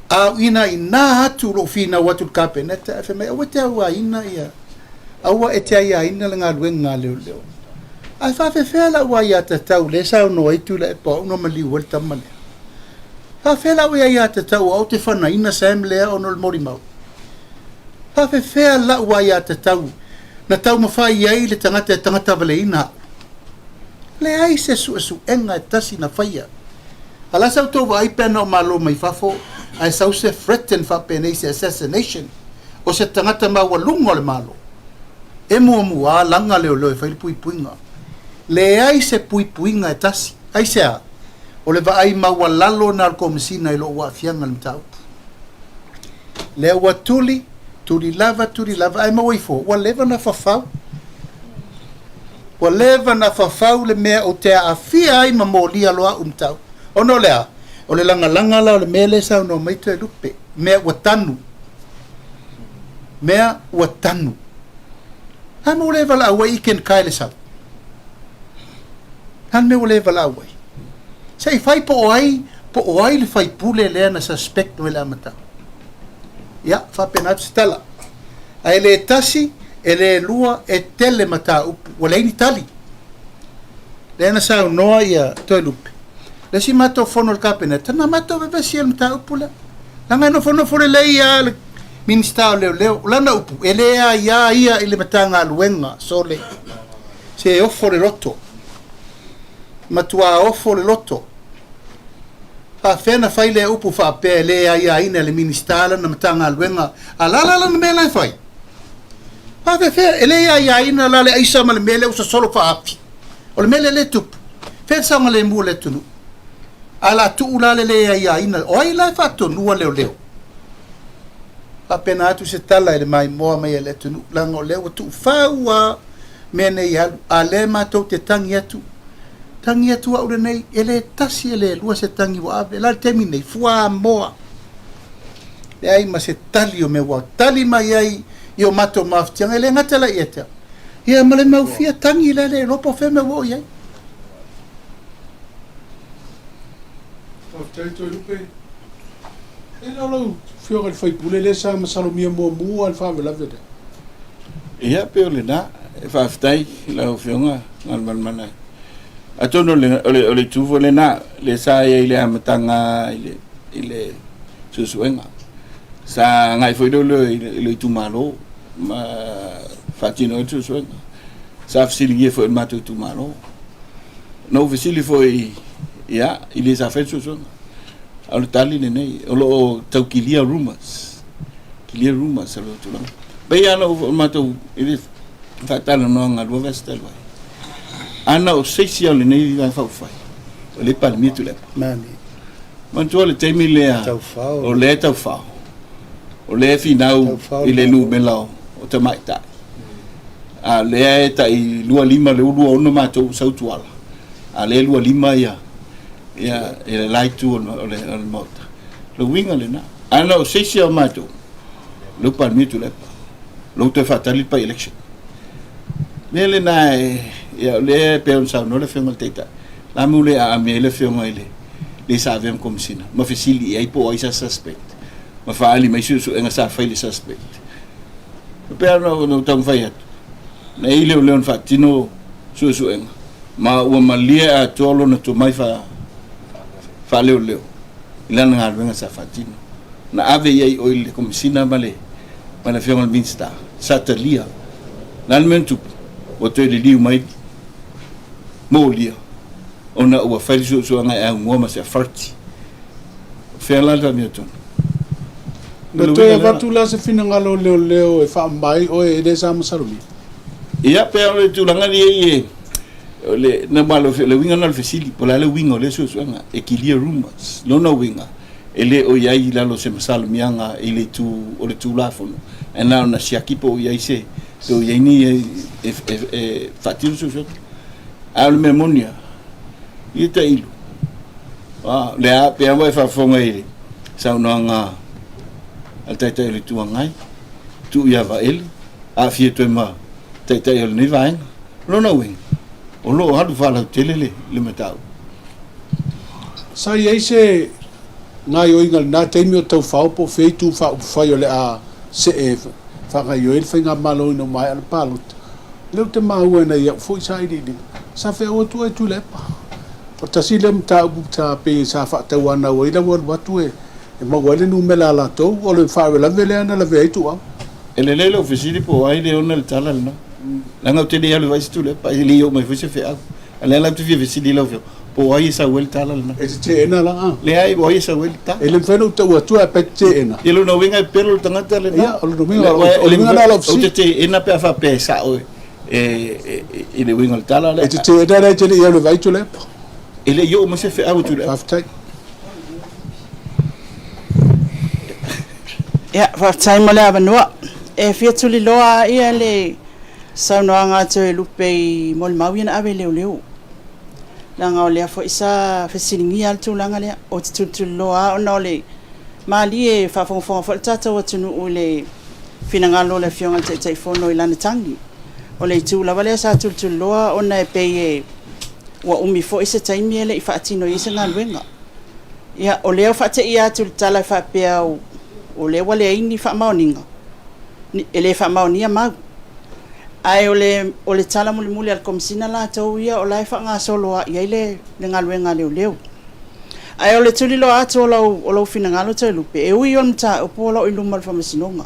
a ina ina atu lo fina watu kapeneta fe me o te wa ina ia awa e te ia ina nga luenga leo ai fa fe la wa ia ta tau le sa no ai tu le po no mali volta male fa fe la wa ia ta tau o te fana ina sam le o no mori mau fa fe la wa ia ta tau na tau ma fa ia le tangata vale ina le ai se su enga tasi na faia ala sa to vai pena malo mai fafo ai sa se threaten fa pena se assassination o se tangata ma walungo le malo e mua langa leo fa pui puinga le ai se pui puinga e tasi ai se o le va ai ma walalo na komsina i lo wa fianga le tau le wa tuli lava ai ma wai fo wa leva na fafau le mea o te afia ai ma molia loa tau ono lea o le langa la o le mele sa no mai te lupe mea watanu han mo le vala away ken kai le sa han me le vala away sei fai po ai le fai pule le na suspect no la mata ya fa penat stala ai le tasi ele lua e tele mata wala ni tali le na sa no ia to lupe le si mato fono il cabinet na mato bebe si el mata upula langa no fono fore le ia minister leo lana upu ele ia ile matanga luenga sole se offo le lotto matua offo le lotto fa fena fai le upu fa pe le ia ina le minister na matanga luenga ala na me la fai fa fe ele ia ina la le aisa mal mele usa solo fa api o le mele le tup fe sa ngale mu le tunu ala tu ula le ia ina o ai la fa to nu leo apena tu se tala ele mai moa mai ele tu lango le tu faua mene ya ale ma to te tangi atu au nei ele tasi ele lua se tangi wa ave la termine fua moa le ai ma se tali o me wa tali mai ai io mato mafti ele ngata la eta ia male mau fia tangi le no po fe me wo ia fiore il fai pule le sa masalomia mo al fa vela vede ia pe ole na fa ftai la fionga ngal mana atono le tu vole na le sa ile amatanga ile susuenga sa ngai foi do le tu malo ma fatino tu suenga sa fsili foi ma tu malo no fsili foi ia ile sa fait susuenga al tali nei o tau kilia rumors alo tu lang baya no mato ile fatala no nga do vestel vai ana o social nei vai fa fai le palmi tu le mani man tu le temi le o le tau fa o le finau ile lu belao o te mai ta a le ta i lua lima le ulu ono mato sautuala a le lua lima ia ele like tu ole mota lo winga le na ana o sesi o mato lo palmi tu le lo te fatali pa election nele na ya le pe un sa no le fenga teta la mule a me le fenga ile le savem comme sina ma facili ai po ai suspect ma fa ali mai su enga sa fa ile suspect pe no tang fa na ile le on fatino su enga ma o malia a tolo na to mai fa leo ilana ngal wenga sa fatino na ave ye oil komsina male mana fiona minsta satelia nan mentu o te liu mai molia ona o fa so nga e ngoma se farti fela da mioton na to vatula se fina ngalo leo e fa mai o e de sa masalumi ia pe o tu langa ye le na malo le winga na facili pola le winga le so nga equilia rumors no winga ele o iai lalo se masalo mianga ele tu o le tu lafono e na na siakipo o iai se so iai ni fatiru so al memoria ita ilu le a pe amo fa fonga ele sa no nga al tai tai le tu ngai tu ia va ele a fie tu ma tai tai ele ni vai no no wing o lo hadu fala telele le metau sa iai se ngai o ingal na taimi o tau fao po fei tu fai o le a se e whaka i o ele whainga malo ino mai ala palot leo te mahua na ia fo i sa i didi sa whea o tu e tu lepa o ta si lem ta upu ta pe sa whakatau ana o ila watu e mawale nu me la la tau o le whawe la vele ana la vei tu au ele lele o fisiri po ai le ona le tala na langa o te le alu vaisi tu lepa i li o mai fuse whea ale la tu fisiri lau whea po ai sa wel tala na e te ena la le ai o ai sa wel ta ele whenu tau atua e pe te ena ele no winga pelo tangata le ia o le winga na la o te ena pe fa pe sa o e le winga tala le e te ena le te le alu vai tu lepa ele yo mo se fe au tu lepa aftai ia whaftai mo le awanua e whiatuli loa ia le saunoanga te lupe i mol mauiana awe leo leo langa o lea fo isa fesilingi al tūlanga lea o te tūtulu loa o na o le maali e whafonga fo tata o tunu o le finangalo le fionga te teifono i lana tangi o le tūlawa lea sa tūtulu loa o na e pei e wa umi fo isa taimi ele i whaatino isa ngā luenga ia o lea whaate ia tūtala i whaapea o le wale aini whaamaoninga ele whaamaonia mau ai o le tala muli al komisina la tau ia o lai whanga soloa ia le ngaluenga leo ai o le tuli lo atu o lau finangalo te lupe e ui on ta o po lau ilumal whamasinonga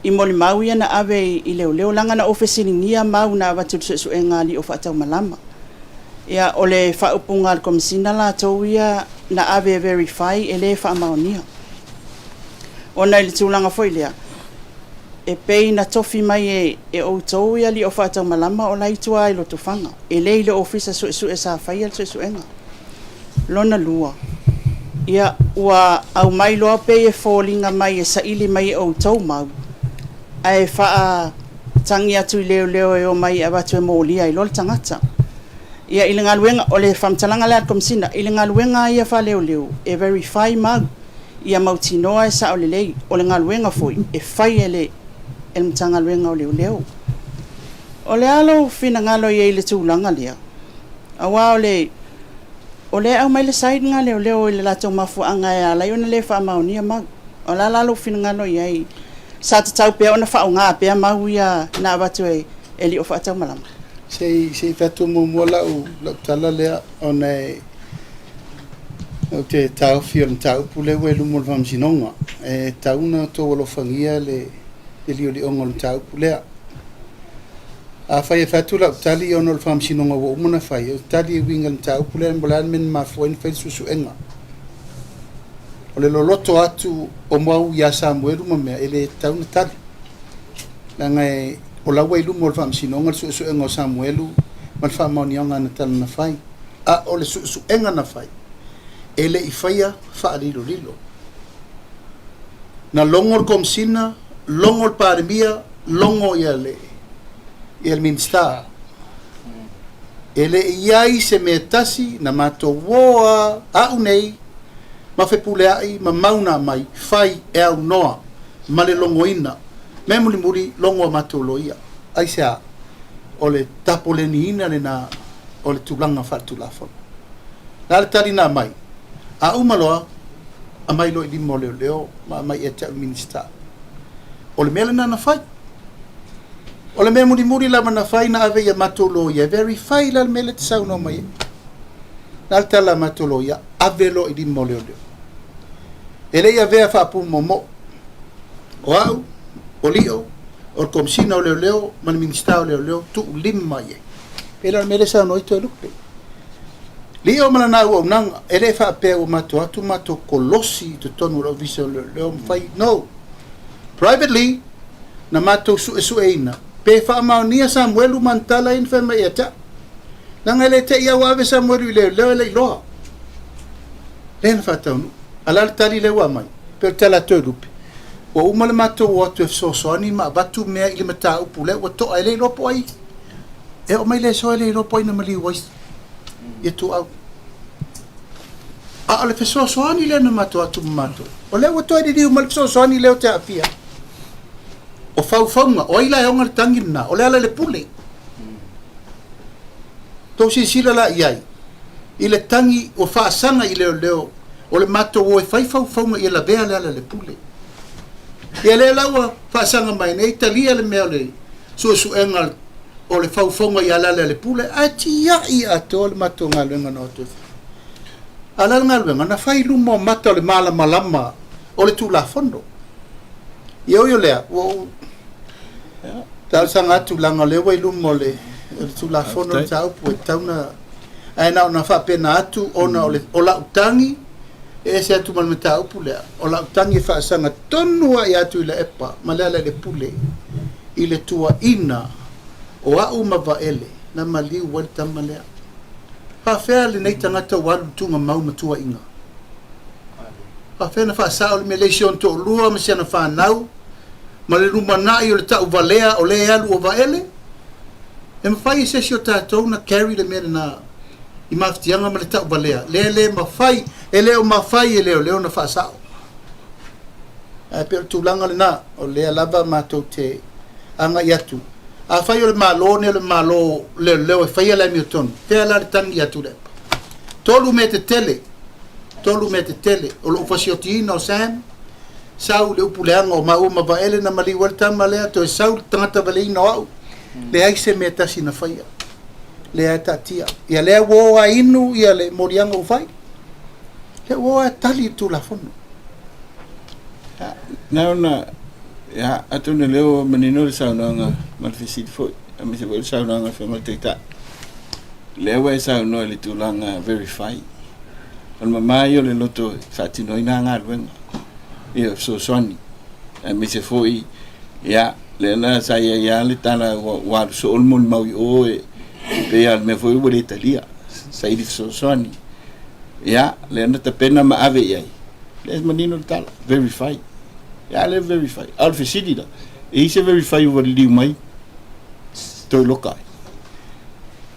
i moli mau ia na ave i leo langa na ofesiningia mau na avatulu su e ngali o whaatau malama ia o le whaupunga al komisina la tau ia na ave verify ele whaamaonia ona i le tūlanga foi lea e pei na tofi mai e outou ia li o whaatau malama o lai tua i loto whanga e lei le ofisa su e sa whai al su enga lona lua ia ua au mai loa pei e fōlinga mai e saili mai e outou mau ai wha tangi atu i leo e o mai abatu e mōlia i lol tangata ia i le ngaluenga o le whamtalanga lea komisina i le ngaluenga ia wha leo e verify mau ia mautinoa e sa o le lei o le ngaluenga foi e whai e le mtanga luenga o leo o le alo fina ngalo i le tūlanga lea awa o le au mai le said nga leo i le lato mafu anga e ala i ona le wha maonia mau o la lalo fina ngalo i ai sa te tau pia ona wha o ngā pia mau ia na watu e li o wha atau malama sei fatu mo lau tala lea ona o te tau fio na tau pule we lumol famsinonga e tauna to walo fangia le li ongol tau pulea a fai fatu la tali onol famsinonga wo umana fai tali wingal tau pulea bolan men ma foin fai susu enga o le loloto atu o mau ya Samuelu ma mea ele tauna tali langa o la wai lumol famsinonga susu enga Samuelu mal fa maunianga na tala na fai a o le susu enga na fai ele i faia fa lilo na longol komsina longol parmia longo ele minsta ele iai se metasi na mato woa a unei ma fe puleai ma mauna mai fai e au noa ma le longoina me muri longo mato loia ai sa ole tapoleniina le na ole tulanga fatulafo la tarina mai a umaloa a mai lo i limo leo ma mai e te minista o le mele na fai o le mele muri la na fai na ave ia matolo ia verify la mele te sau no mai na tala matolo ia ave lo i limo leo ele ia vea fa pu momo o au o lio o komsina o leo ma minista o leo tu limma ia pela mele sau no i to lupe Leo mana o nang ele fa pe o mato kolosi to tonu ro viso le fai no privately na mato su eina pe fa ma nia Samuelu mantala in fa mai ata nang ele te ia wa Samuelu le lo len fa tonu ala le tali le ua mai pe tala to lupe o uma le mato o atu so so ani ma batu mea i le mata upu le o to ai le ropo ai e o mai le so le ropo ai na mali wais e tu au a le so so ani le na mato atu mato o le o to ai di mal so so ani le o te apia o fau o ila e onga le tangina o le ala le pule to si sila la iai i le tangi o faasanga i leo o le mato o e fai fau i la bea le ala le pule ia le laua faasanga mai nei talia le mea le su engal o le fau i ala le pule a tia i ato le mato ngaluenga no to ala ngaluenga na fai lumo mato le malama o le tula fondo yo lea o tal sanga tu langa le wai lumo le tula fondo tau pu tauna ai na fa pena atu ona o la utangi e se atu mal meta upule o la utangi fa sanga tonu ai atu le epa malala le pule ile tua ina o au mavaele na mali wal tamale fa fa le nei tangata walu tunga mau matua inga fa fa na fa sa o melation to lua me se na fa nau male rumana i le tau valea o le alu o vaele e mafai se si o tatou na carry le mea na i maftianga ma le tau valea le mafai e leo mafai e leo na whaasao pero tūlanga le nā o lea lava mātou te anga i atu a whai o le malo ne le malo leo e whai ala mi o tonu pēa la le tangi i atu le tolu me te tele o lo ufasi o tiina o Sam sau le upuleanga o mau ma vaele na mali waltama lea to e sau tangata valeina o au le aise me tasi na whaia le a tatia ia le woa inu ia le morianga o whai le woa tali tu la fono na ya atuna leo menino le saunanga malfesit foi a me se vol saunanga fe mal teta leo e sauno le tulanga verify al mama yo le loto fatino ina ngalwen ia so soni a me se foi ya le na sa ya le tana wa so olmon mau o pe al me foi wole italia sai di so soni ya le na te pena ma ave ai le menino tal verify ya le verify alfa city da e se verify over li mai to lokai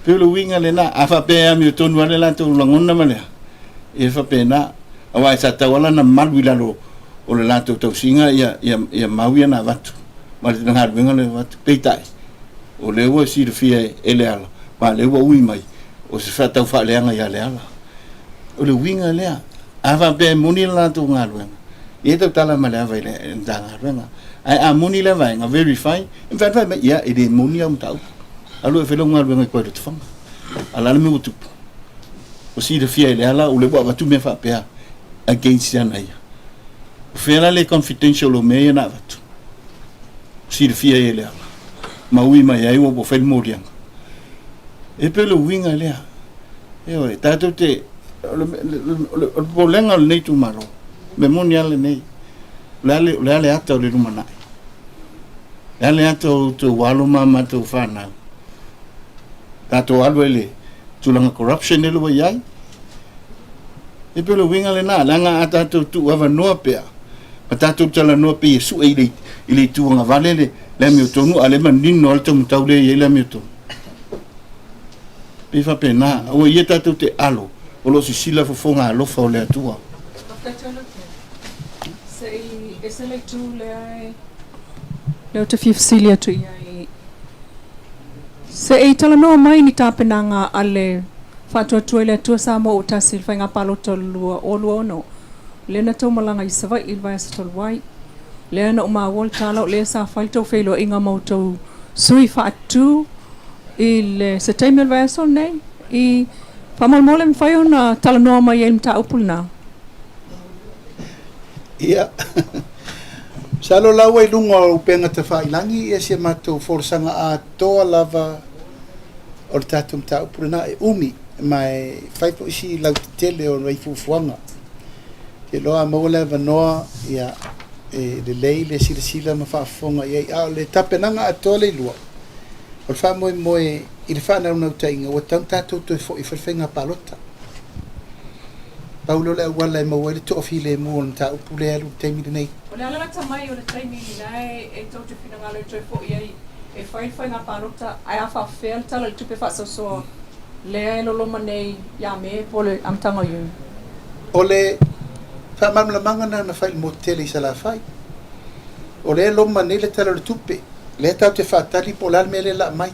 pelo winga le na afa pe ami to no le la to langona male e fa pena awa sa ta wala na malwila lo o le la to singa ya mawia na vatu mal na har winga le vatu peitai o le wo si de fie ele ala pa le wo wi mai o se fa ta fa le anga ya le ala o le winga le afa pe muni la to ngalwen e to tala mala vai le ndanga renga ai a muni le vai nga verify in fact vai ya e de muni am tau alo e felo ngal venga ko to fanga ala le mutu o si de fie le ala o le ba tu me fa pe against yana ya fela le confidential o me na vatu si de fie le ala ma ui mai ai o bo fel moriang e pelo winga le e o tato te o bolenga le tu maro memoria le nei le ato le rumana le ato to walo mama to fana tato alwele tulanga corruption le lo yai e pelo winga le na langa atato tu ava no pe tato tala no pe su ile tu nga vale le mi tonu ale man nino alto mutau le le mi to pe fa pena o ye tato te alo o lo si sila fo fonga lo fa le tua Ese le tu le te fifsilia tu ia se e tala no mai ni tapenanga ale fatua tuele tu sa mo uta silfanga palo tolua olu no le na to malanga i sava il vai stol wai le na uma wol tala le sa falto felo inga mo to sui fatu il se temel vai sol nei i famal molem fai ona tala no mai el ta upulna ia salo lawa i lunga o penga te whailangi e se mato forsanga a toa lava o le tatum ta upurina e umi mai whaipo isi lau te tele o rei fufuanga ke loa maua lewa noa ia e le lei le sila ma whaafonga ia i au le tapenanga a toa le lua o le wha moe i le whanau nau tainga o tau tatou to i whaiwhenga palota Paulo le wala e mawai le tofi le mo on ta upu le alu te miri nei. O le ala tamai o le taimi nai e tau te whina ngalo i fo iai e whai ngā pārota ai a whawhea tala le tupe whasosoa le loloma nei ia me po le amtanga iu. O le whamamlamanga na whai mo tele i sa la whai. O le loma nei le tala le tupe. Le tau te whaatari po lal me le la mai.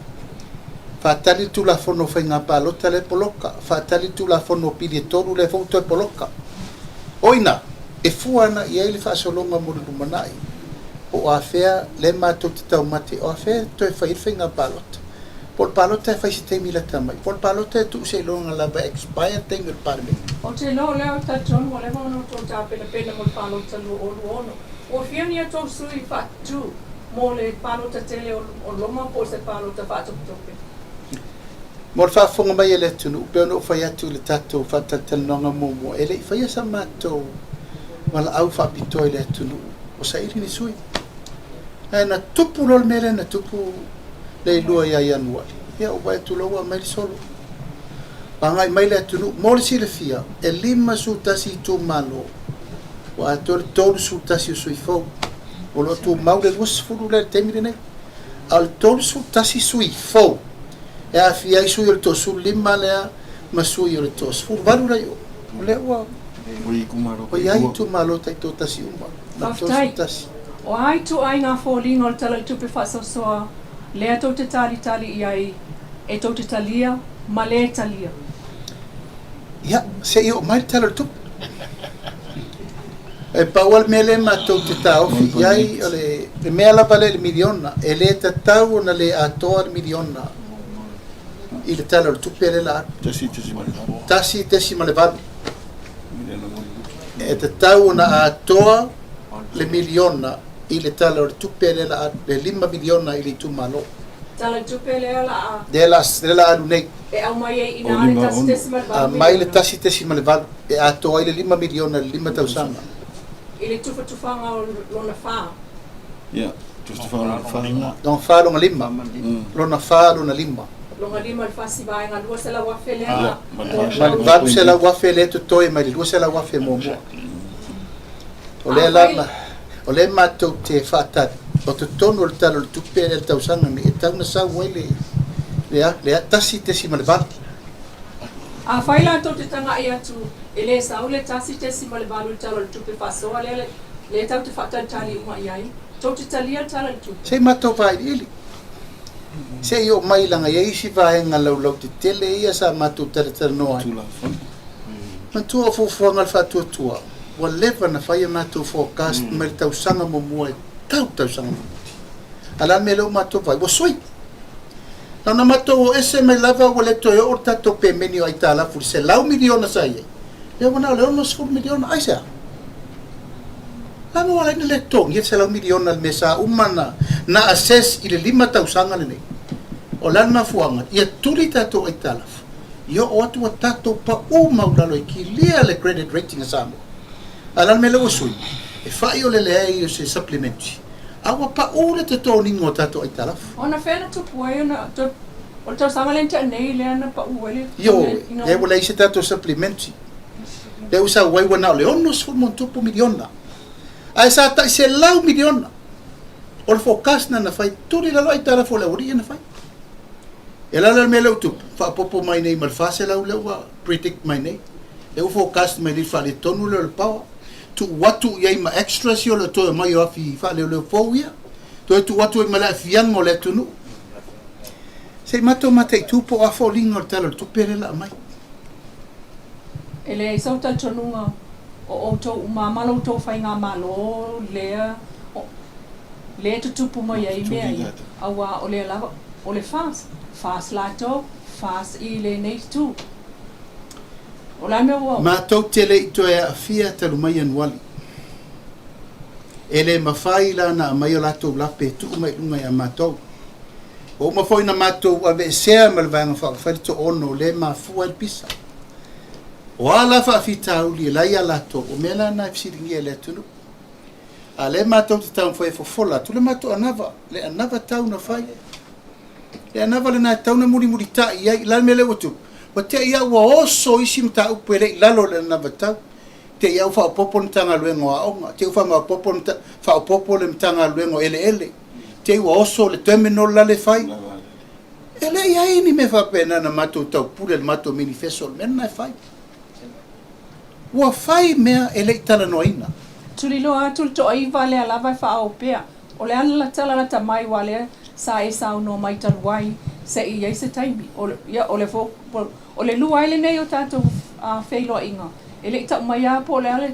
Whaatari tu la fono whai ngā pālota le poloka. Whaatari tu la fono pili e toru le fauto e poloka. Oina, e fuana i eile whaasolonga mo le lumanai. O a whea le mātou te tau mate. O a whea to e whai ngā pālota. Pol pālota e whai se teimi la tamai. Pol pālota e tu se longa lava expire teimi le pārmeni. O te lo leo tatonu o le mono tō tā pena mo le pālota lu o luono. O whiani a tō sui whatu mo le pālota tele o loma po se pālota whātope. Mo le whaafonga mai e le tunu, peo no whai atu le tatou whatatanonga momo, e le i whai asa mātou wala au whaapitoa i le tunu, o sa iri ni sui. E na tupu lol mele, na tupu le lua ia ianuari. Ia o vai tu loa mai solo. Pangai mai le tunu, mo le sile fia, e 5 sutasi tu malo, o a tole tolu sutasi o sui fau, o lo tu mau le luas furu le temire nei, al tolu sutasi sui fau, e a fia i sui o le tosu 5 lea, ma sui o le tosu furu, varu rai o, le ua, o iai tu malo tai tō tasi uma, ma tosu tasi. O ai tu ai ngā fōlinga o le tala i tupe whasosoa, lea tau te tali i ai, e tau te talia, ma le talia. Ia, se i o mai tala i tupe. E paual mele ma tau te taofi, iai o le mea lapa le miliona, e le tatau na le atoa le miliona, i le tala i tupe le la tasi tesi ma le valu. E tatau na atoa le miliona, i le tala i tupe le la, le 5 miliona i le tu malo. Tala i tupe le la a. De la alu nei. E au mai e ina le tasi tesi ma le valu. Mai le tasi tesi ma le valu, e atoa i le 5 miliona, le 5 tausanga. I le tufanga o lona wha. Ia, tufanga lona wha. Lona wha longa 5. Lona wha lona 5. Longa 5 le whasi vai ngā lua se la wafe lea. Valu se la wafe le tutoe mai le lua se la wafe momoa. O le lana, o le mātou te whaatari. O te tono le talo le tupe le tausanga me e tauna sa wai le tasi tesi ma le valu. A whaila tau te tanga i atu, e le sau le tasi tesi ma le valu le talo le tupe whasoa le tau te whaatari tali uma i ai. Tau te talia le tala le tupe. Se mātou vai ili. Se i o mai langa i isi vai ngā lau te tele ia sa mātou tala noa. Matua o fufuanga le whaatua tua. Wa lewa na whaia mātou forecast mai le tausanga mo mua e tausanga mo. Ala me leo mātou vai, wa soi. Nana mātou o ese mai lava wa le toi o tato pe meni o aita alafu se lau miliona sa iei. Leo wana leo nos 4 miliona aisa. Lama wala ina le tong, ia se lau miliona le mesa umana na assess i le 5 tausanga le nei. O lana fuanga, ia tuli tato aita alafu. Ia o atu wa tato pa maulalo i ki lia le credit rating asamo. Alan me leo sui, e whai o le lea i o se supplementary. Awa pa ule te tōni ngō tato ai talafu. Ona whena tupu ai, o tau sanga lenta nei lea na pa uele. Yo, e wala i se tato supplementary. Le usa wai wana o le onos fu mon tupu miliona. A sa ta se lau miliona. O le forecast na na whai, turi lalo ai talafu le ori na whai. E lala me leo tupu, wha popo mai nei malfase lau leo wa predict mai nei. E u forecast mai nei wha le tonu leo le pawa. Tu watu iai ma extras yo le toe mai o afi wha leo fau ia. Toi tu watu i ma le fiang o le tunu. Se mato matei tupo a fo linga o talo tu pere la mai. E le sau tal tonunga o tau mamalo tau whai ngā malo lea le tutupu mai ai mea i. Awa o le lava, o le fast. Fast lato, fast i le nei tu. O la me wau. Mātou tele i toe a fia talu mai anuali. E le mawhai la na mai o latou lape tu mai lunga i a mātou. O mawhai na mātou a ve sea malvanga whakawharito ono le mafua il pisa. O ala whaafita uli e lai a latou o mela na ifsiringi e le tunu. A le mātou te tau mwhai fofola, tu le mātou anava, le anava tau na whai. Le anava le nā tau na muri ta i ai, la me le watu. o te ia ua oso isi mta upu ele lalo le na vatau te ia ufa popo ntanga luengo a onga te ufa ma popo fa popo le mtanga luengo ele te ua oso le terminal la le fai ele ia ini me fa pena na mato tau pule le mato manifesto mena fai ua fai mea ele tala noina tulilo atu to ai vale ala vai fa au pea o le ala tala la tamai wale sa e sa no mai talwai se i se taimi o le fo o le lua ile nei o tato a feilo inga ele ta mai a po le ale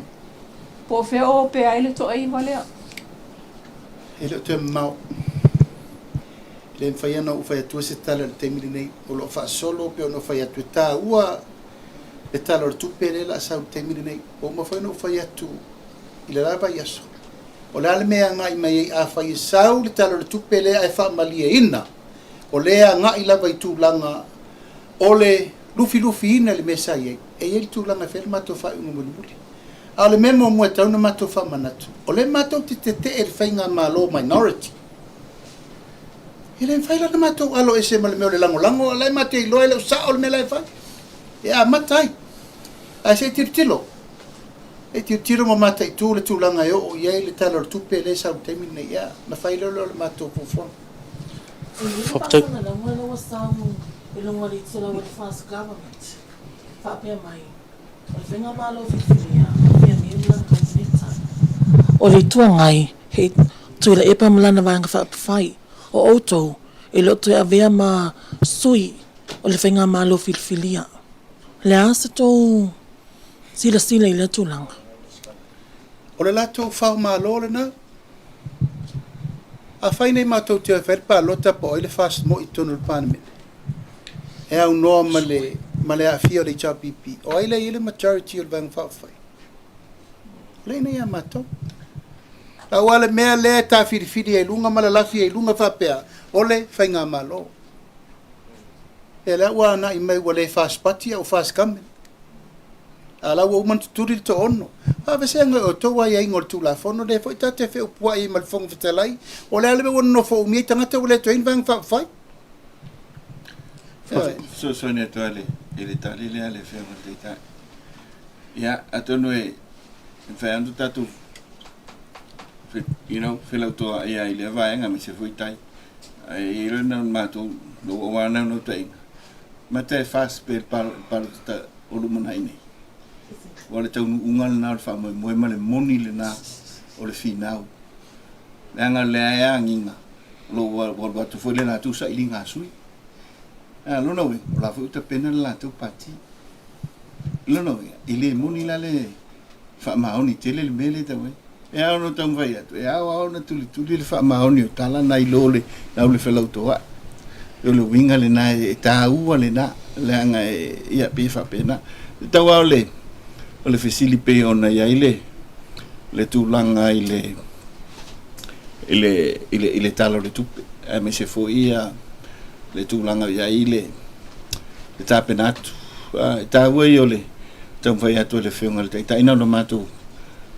po fe o pe ile to ai vale ele te mau le fai ana u fai tu se tala le temi nei o lo fa solo pe no fai tu ta ua e tala tu pe la sa temi nei o mo fai no fai tu ile la ba yaso o le mea ngai mai a fai sau le tala tu pe le ai fa malia ina o le ngai la vai tu langa o le lufi ina le mesa ye e ele tu langa fer mato fa un muli a le memo mo tau na mato fa manatu o le mato te e fainga malo minority ele fai la mato alo ese mal me le lango le mate lo ele sa o me la fa e a matai a se tirtilo e tiro mo matai tu le tu langa yo ye le talo tu pe le sa temine ya na fai lo mato fofo Fakta na wala wasamu ilong wali sila with fast government. Fape mai. O venga malo fifiria. Ia mila konflikta. O le tua ngai he tu le epa mlana vanga fa fai. O auto e loto ya vea ma sui o le venga malo fifiria. Le asa to sila ile tulanga. O le lato fa malo le na a fai nei matou te fer pa lota po ile fast mo itonu le panme e au no male a fio le chapipi o ile majority ul bang fa fai le nei matou a wala me le ta firi e lunga mala la fi e lunga fa pea ole fai nga malo e la wa na i mai wale fast party o fast come ala wo man turi to ono a vese nga o to wa ia ingol tu la fono de foi tate fe o pua i mal fong fetelai o le albe wonno fo mi tanga te wole to in bang fa fai so ne to ale ele tali le ale fe mal dita ya atono e fe andu tatu fe la to ia ile va nga me se foi tai e ile na ma to lo wa na no tai ma te fast per par ta o lu mana ini wale tau ungal na fa mo male moni le na o le finau nga le ya nginga lo wa tu foi le na tu sa ilinga sui lo no la fu te pena la tu pati lo no ile moni la le fa ma oni tele le mele ta we ya no tam vai atu ya wa na tu le fa ma oni tala na ilole na le fa lo to wa le winga le na ta u le na le nga ia pe fa pena ta wa le o le fesili pe ona ia ile le tulanga ile talo le tupe a me se fo ia le tulanga ia ile le tapenatu ta we ole tam vai atu le fionga le ta ina no matu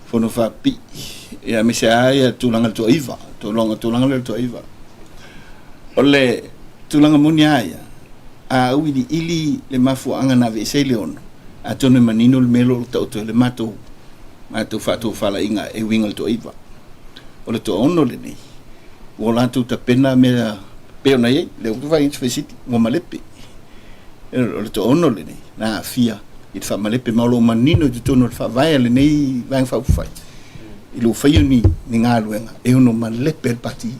fono fa pi ia me se ai tulanga to iva tulanga le to iva ole tulanga munia ia a uidi ili le mafu anga na ve se leon atone manino le melo to le mato fatu fala inga e wingal to iva o le to ono le nei o la tu ta pena me pe ona ye le tu vai specific mo malepe o le to ono le nei na fia it fa malepe malo manino tu tono fa vai le nei vai fa fai i lo fai ni ngaluenga e ono malepe pati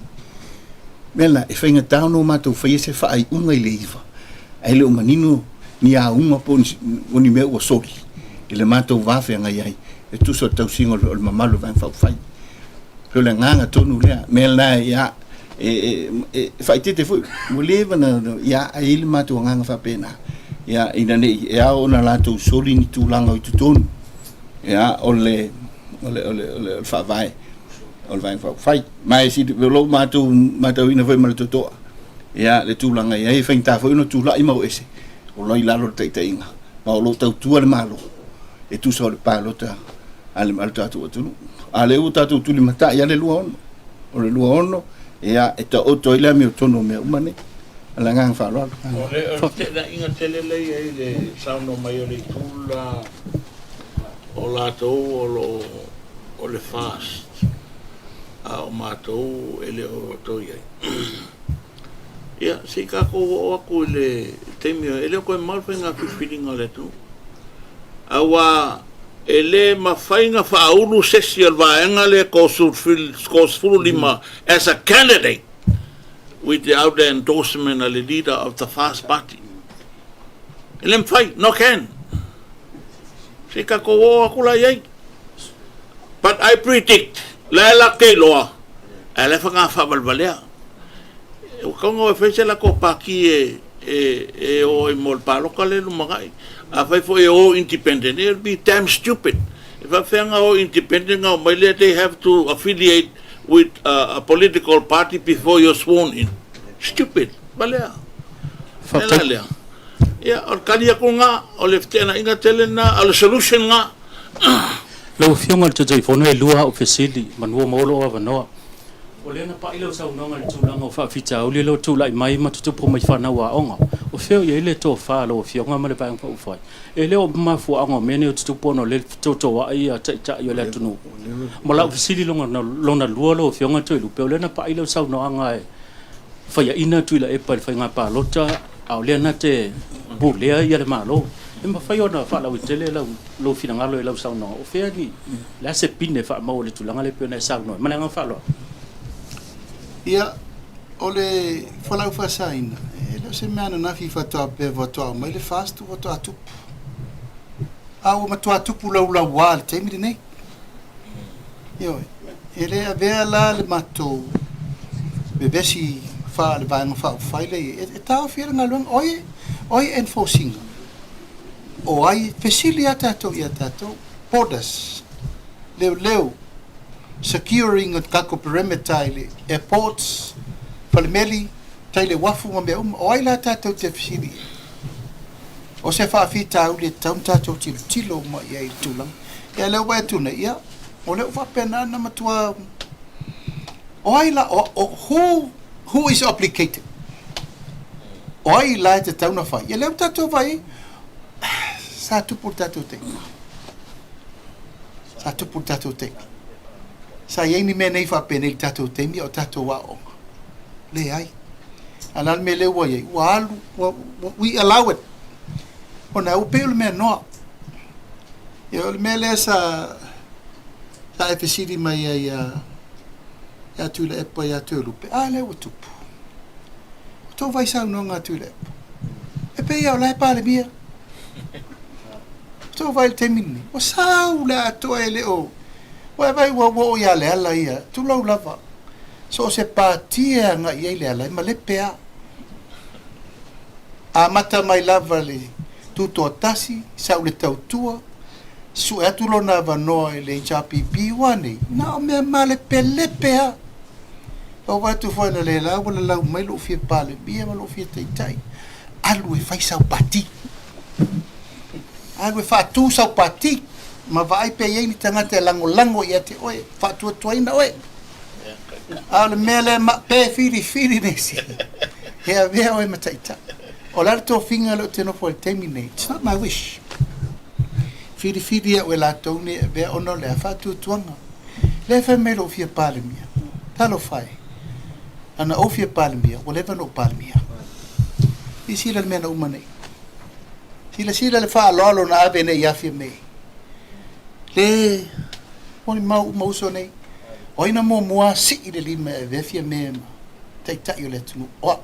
mela e fainga tano mato fai se fa ai unga ile iva ai le manino ni a uma pon oni me o soli ele mato va fe nga ai e tu so tau singo o mamalo va fa fai pe le nga tonu le mela ya fai te fu mo leva na ya ele mato nga fa pena ya ina nei ya ona la tu soli ni tu langa tu tonu ya ole fa vai ole va fa fai mai si lo mato ina foi mal to ya le tu langa ya fa inta foi no tu la ima o ese o loi lalo te inga ma o lo tau tua le malo e tu so le palo ta ale mal tatu tu ale u tatu tu le mata ya le lua ono o le lua ono e a e ta o to ile me tono me umane ala ngang fa lo O te na inga tele lei e le sauno mai o le tula o lātou o le fast a o mātou e le o tau iai. Ia, si ka ko o aku le temio, e le koe malwhi ngā whiwhiringa le tu. Awa, e le mawhainga whaulu sesi al vaenga le ko sfuru lima as a candidate without the endorsement of the leader of the Fast Party. E le mwhai, no can. Si ka ko o aku la iai. But I predict, la ke loa, e le whanga whabalbalea. O kaunga e whaise la ko paki e o i mol paloka le lumagai. A whai fo e o independent, it'll be damn stupid. If a whanga o independent ngau mai le, they have to affiliate with a political party before you're sworn in. Stupid, balea. Nela lea. Ia, or kalia ko nga, o le ftena inga tele na, o le solution nga. Lau fionga le tujai fono e lua o fesili, manua maolo o avanoa. O lena pa ilo sa unonga le tūlanga o whaafita, o le lo tūlai mai matutupo mai whanau a onga. O feo ia ele tō whaalo o fionga ma le paeng pa ufai. E leo mafu a onga mene o tutupo no le tōtō wa ai a taita i o le atunu. Ma lau fesili lona lua lo o fionga tō ilu, pe o lena pa ilo sa unonga e whaia ina tuila e pa le whainga pa lota, au lena te bulea ia le malo. E ma whai ona wha lau i tele lau finangalo e lau sa unonga. O fea ni, la se pine wha mau le tūlanga le peona e sa unonga. Mananga wha loa. Ia, o le whalau whasaina, e leo se mea na fi whatoa pe watoa, mai le fastu watoa tupu. Au matoa tupu lau wā le teimiri nei. Ioi, e le a vea la le matou, be besi wha le vāenga wha uwhaile, e tāo whira ngā luang, oi enforcinga. O ai, fesili a tātou i a tātou, borders, leo, securing at kako perimeter ile airports falemeli taile wafu ma me o ai la tātou te fisili o se fa fita u le tātou tilo ma ia i tulang ia leo vai tuna ia o leo fa pena na matua o ai la o who is obligated o ai la te tauna fa ia leo tātou vai sa tu por tātou te sa ye ni me nei fa pene tatou temi o tatou wa o le ai anal me le wa ye wa we allow it ona o pe me no yo me le sa efisidi mai ya tu le po ya tu lu pe ale o tu to vai sa no nga tu le e pe ya la pa le bia to vai temini o sa la to ele o vai wo ya le ala ia tu lo lava so se patia nga ia le ala ma le pea a mata mai lava le tu to tasi sa le tau tua su e tu lo na va no le chapipi wani na me ma le pea o va tu foi na le la wala la mai lo fi pale bia ma lo fi tai alu e fai sa pati alu e fa tu sa pati ma vai pe ye ni tanga te lango ia te oe fa tu ina oe al mele ma pe firi nesi he avea oe mataita o la to finga lo te no for terminate it's not my wish firi e la to ni be ono le fa tu tuanga le fa me lo fie pale mia talo fai ana o fie pale mia o le no pale mia isi le mena umane sila le fa lo na ave ne ya fie me le oni mau so nei oina mo mua si le lima e vefia me taita yo le tunu o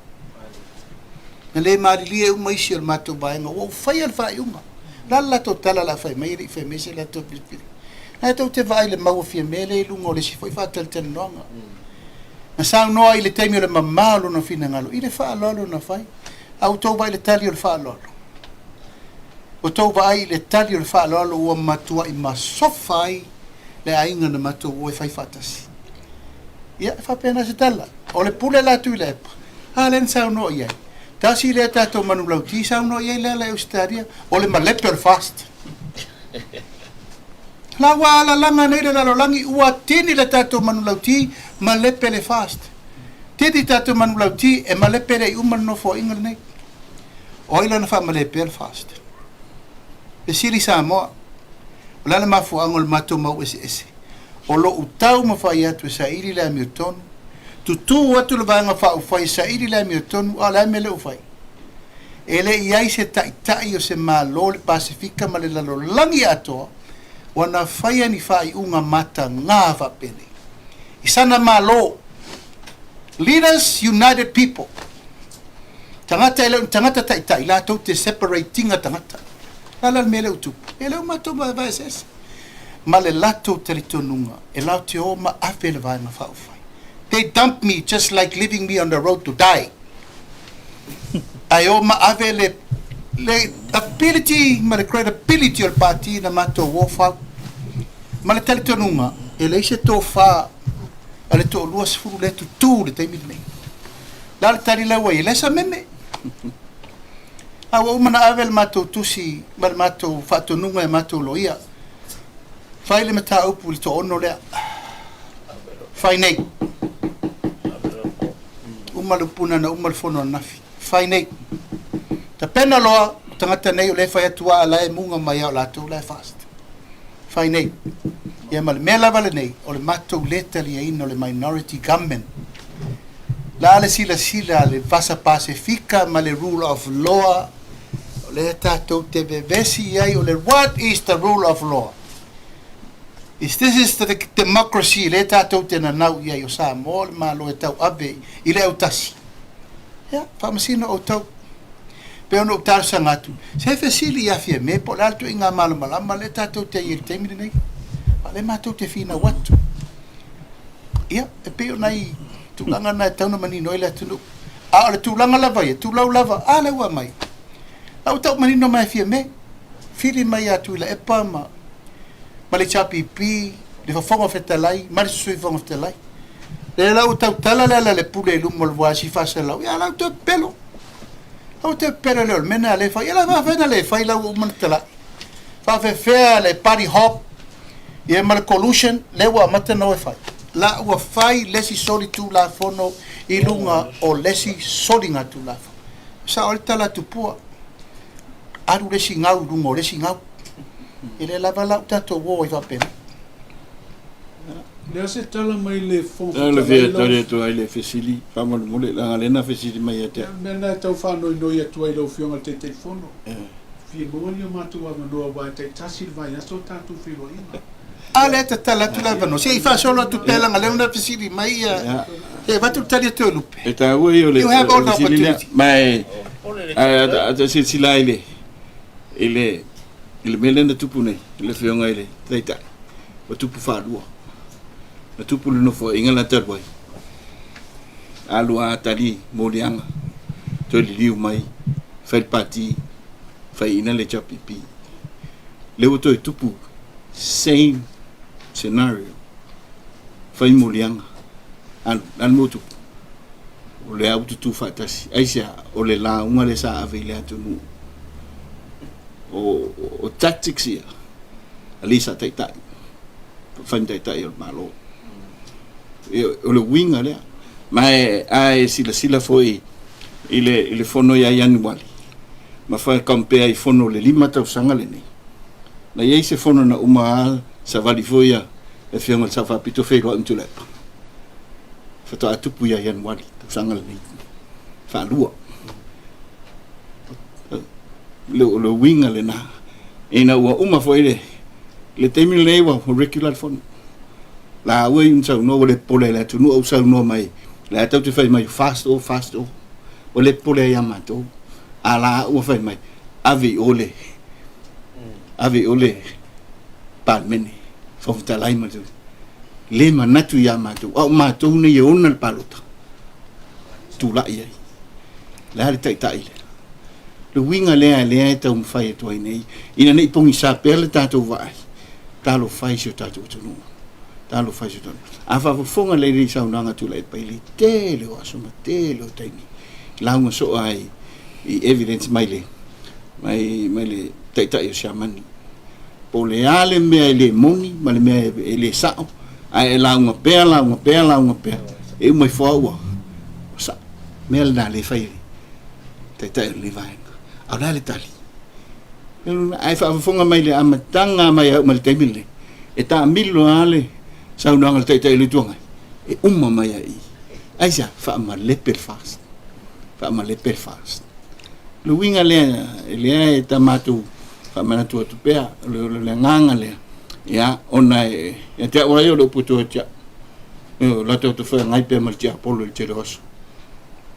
na le marili e uma isi al mato baenga o fai al fai uma la totala la fai mai ri fe me se la to pipiri na to te vai le mau fia me le lungo le si foi fa tel nonga na sa no ai le temio le mamalo no fina ngalo ile fa lolo na fai auto vai le talio le fa lolo o tau vai le tali o le whaalolo ua matua i masofai le ainga na matua ua i whai whatasi. Ia, whapena se tala. O le pule la tui le epa. Ha, len sao no iai. Tasi le tato manu lau ti sao no iai le Australia. O le malepe o le fast. La wala langa nei le lalo langi ua tini le tato manu lau ti malepe le fast. Te Keti tatu manu lauti e male pere I umal no fo ingal nei. O ila na fa male pere fast. E siri sa moa. O lana mafu angol mato mau ese. O lo utau ma fa iatu sa iri la miotonu. Tutu watu le vanga fa ufai sa iri la miotonu ala mele ufai. Ele iai se tai o se malo le Pasifika ma le lalo langi atoa. Wana faya ni fa I unga mata ngā fa pene. Isana malo. Leaders United People. Tangata tai la tau te separatinga tangata. Lala mele utupu. Ele umato ma vaeses. Ma le lato teritonunga. E lau te o ma afe le vanga fa ufai. They dumped me just like leaving me on the road to die. Ai o ma ave le ability, ma le credibility o le party na mato wofa. Ma le talitonunga, e le ise tō wha, a le tō lua sifuru le tutu le teimi nei. La le tari laua I lesa meme. Awa umana ave le mato tusi, ma le mato whatonunga e mato loia. Whai le mata upu le tō ono lea. Whai nei. Umalu puna na umal fono nafi. Whai nei. Ta pena loa, tangata nei o le whai atua ala e munga mai au lato le fast. Whai nei. Ia ma le mea lawale nei, o le matou leta li aina o le minority government. La le sila le vasa Pasifika ma le rule of law. O le tatou te vevesi iai o le what is the rule of law? This is the democracy le tatou te nanau iai o Samoa le malo e tau ave I le autasi. Ia, whamasina o tau. Pe ono utaro sangatu. Se fesili ia fia me po le alto inga malama le tatou te ieri teimiri nei. Le matou te fina watu. Ia, e peo nai tulanga na tauna manino ile tunu. A le tulanga lava ia, tulau lava, a le ua mai. Au tau manino mai fia me. Fili mai atu ila epa ma. Ma le chapipi, le fafonga fetalai, ma le susui fonga fetalai. Le lau tau tala le pule lumo le wasi fasa lau. Ia lau te pelo. Au te pelo leo, mena le fai. Ia la vafena le fai lau umanatala. Fafefea le party hop. Ia ma le collusion, le ua mata no e fai. La ua fai lesi soli tu la fono I lunga o lesi soli ngā tu la fono. Sa ori tala tupua. Aru lesi ngau lungo, lesi ngau. Ile lava lau tato wo I wapena. Lea se tala mai le fo. Le vea tare to ai le fesili. Fama le mole langa lena fesili mai atea. Mena tau whanoi noi atu ai lau fionga te te fono. Fie moani o mātua manoa wai te tasil vai aso tātu whiro ina. Ale te tala tu lava no. Se I fa solo tu pela nga leona fesili mai e vatu tali te lupe. E ta ue o le You have all the opportunity. Mai a sila ile mele na tupu nei, ile whionga ile, teitai, wa tupu whālua. Na tupu le nofo inga la tarwai. Alua atari, mōreanga, toi li liu mai, whai pati, whai ina le chapipi. Leo toi tupu, same scenario, whai mōreanga, anu mō tupu. O le au tutu whaatasi, aisia o le la unga le sa ave le atu nuu. O tactics ia alisa taitai fan taitai o malo o le winga lea mai ai sila foi ile fono ia yanuali ma fa compare I fono le lima tau sanga le nei na ia se fono na uma sa vali foi e fianga sa fa pito fero antule fa to atu puia yanuali tau sanga le nei fa lua le winga le na ina ua uma foi le temi le wa regular phone la we un sa no le pole la tu no sa no mai la tau te fai mai fast o le pole ya mato ala o fai mai ave ole palmene fofta lai mato le manatu ya mato o mato ne yo na palota tu la ia la le tai le winga le tau fai to nei ina nei pongi sa pele tato vai talo fai so tato tunu talo fai so tunu afa fonga le ri sa unanga tu le pele tele o asoma tele o taini launga so ai I evidence mai le tai o shamani po le ale me le moni ma le me le sao ai launga pe e mai fo mel na le fai te le vai au le tali ai fa fonga mai le amatanga mai au mal temile e ta milo ale sa una ngal te le tuanga e umma mai ai sa fa ma le per fast lu winga le tamatu fa mana tu pea le nganga le ya ona ya te ora yo lo puto cha la te fa ngai pe mal cha polo il cheros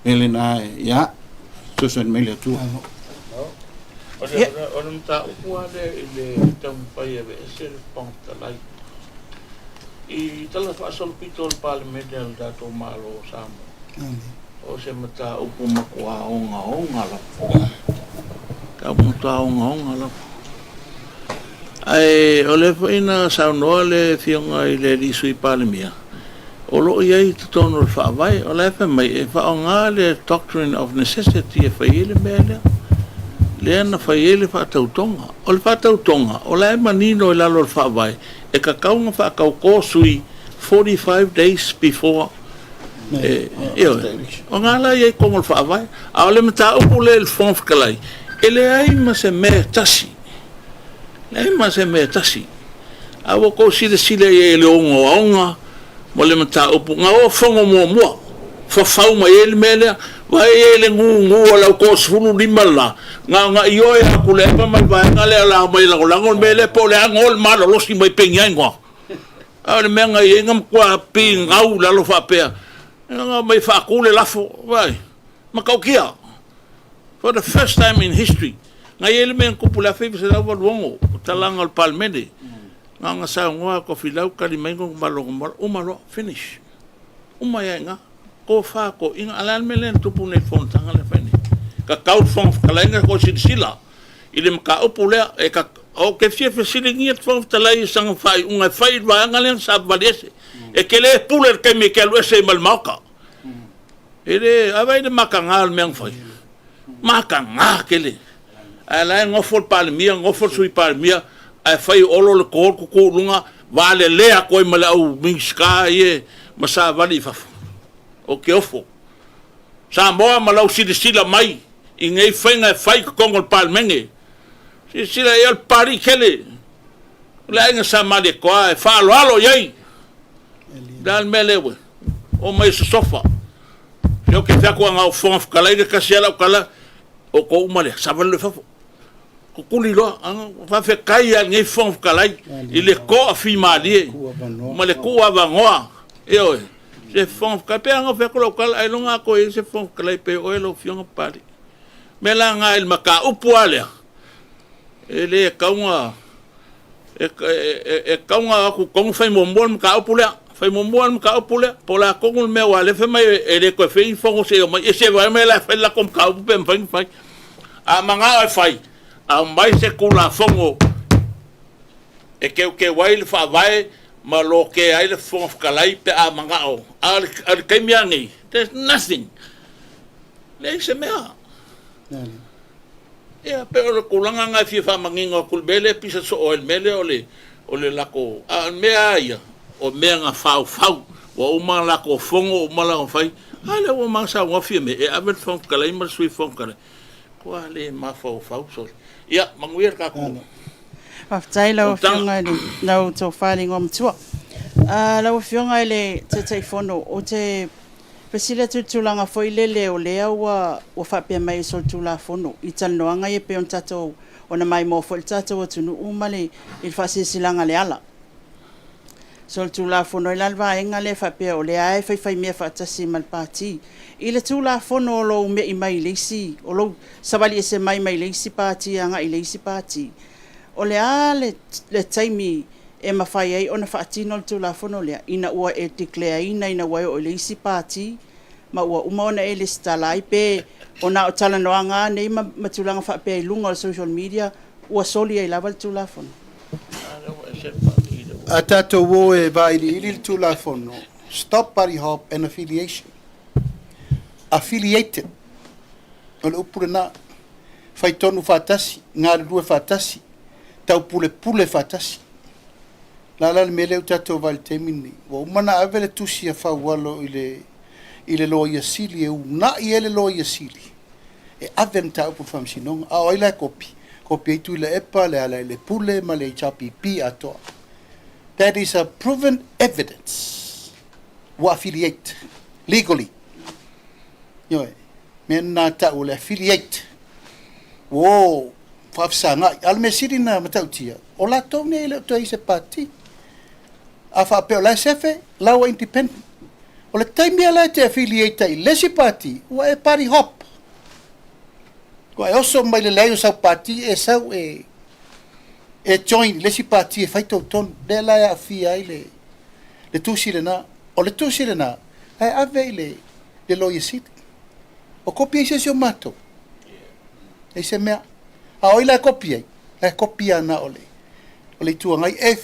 elena ya social media tu Ora mta upuale le tampai ave ese ponta lai. I tala fa sol pitol parlamento al dato malo samo. O se mta upu makua onga la. Ka mta onga la. Ai ole faina saunole fionga ile di sui palemia. Olo ia tono fa vai ole fa mai fa onga le doctrine of necessity fa ile mele. Leana fai ele fa tautonga o le fa tautonga o la manino la lo fa vai e ka kaunga fa ka ko sui 45 days before o ngala ye como fa vai a le mata o le fonf kalai ele ai ma se me tasi a wo ko si le le onga mo le mata o nga o fongo mo fa fau mai ele mele vai ele ngu la ko sulu di mala nga io e akule pa mai vai ngale la mai la ngol mele po le ngol malo lo si mai penya ngwa a le menga ye ngam kwa ping au la lo fa pe nga mai fa akule la fo vai ma kaukia for the first time in history nga ele men kupula fe se la volongo talanga al palmede nga sa ngwa ko filau ka di mengo malo malo finish ya nga ko fa ko in alan melen tupu ne fontanga le fene ka kau fon kalenga ko sila ile ka opule e ka o ke fie sila ngi fon talai sang fai unga fai va ngalen sa valese e ke le puler ke me ke lo se mal maka ele avai de makangal men fai makanga kele ala ngofol palmia ngofol sui palmia ai fai olo le ko lunga vale le a ko mala u minska ye masa vali fa o ke ofo sa moa malau sila mai i ngei whainga whai kongol palmenge sila e al pari kele la inga sa mali koa e whaalo alo yei dal melewe o mai sa sofa yo ke fiako anga o fonga whakalai ka kasiala o kala o ko umale sa vale fafo ko kuli loa anga whafe kai al ngei fonga whakalai i le ko a fi malie male kua vangoa eoe se fon ka pe anga fe ko lokal ai longa ko se fon ka lai pe o lo fiong pari mela nga il maka upuale ele kaunga kaunga ku kong fai mombol ka upule pola kongul me wale fe mai ele ko fe fon se o mai se va me la fe la kom ka upe fai a manga fai a mai se kula fongo e ke wail fa vai ma lo ke ai le fonf kalai pe a mangao al kemiangi there's nothing le se mea ya pero kulanga nga fi fa mangingo kulbele pisa so oil mele ole lako a mea ya o mea nga fau wa uma lako fongo uma la fai ale o ma sa wa fi me e avel fonf kalai ma sui fonf kalai ko ale ma fau so ya manguir ka ko Aftaila o fionga le nau tō whāling o mtua. Lau fionga le te teifono o te pesila tutulanga foilele o lea ua whapea mai sol tula fono. I tanoanga e pe on tatou o na mai mo fo il tatou o tunu umale il whasisilanga le ala. Sol tula fono il alva enga le whapea o lea e whai mea whaatasi malpati. I le tula fono o lo me i mai leisi o lo sabali e se mai leisi pati anga i leisi pati. O le taimi e mawhai ai o na whaatino le tula fono lea ina ua e declare ina wai o le isi pāti ma ua umaona e le stalai pe o na o tala noanga nei matulanga whapea i lunga o social media ua soli ai lava le tula fono. A tatou wo e vai ili le tula fono. Stop Buddy Hop and affiliation. Affiliated. O le upure na whaitonu whatasi, ngā rua whatasi. Tau pule fatasi. La mele o tatou val temini. Wa umana avele tusi a whaualo i i le loa ia sili e una i ele loa ia sili. E ave na tau pufam sinonga, a oila e kopi. Kopi eitu i le epa, le ala i le pule, ma le i chapipi atoa. That is a proven evidence. Wa affiliate, legally. Yoe, me na tau le affiliate. Wo, whafsanga, ala me siri na matautia. O la tau ne ele o toi se pati. A whapeo la sefe, lawa independent. O le taimia la te affiliate i lesi pati, ua e pari hop. Kua e oso mai le leo sau pati e sau e join lesi pati e whaitou tonu. Le la e a fia i le tusi le na. O le tusi le na, ai ave i le loia siti. O kopi e se o mato. E se mea. A oi la kopi ai. La kopi ana o le tuangai. E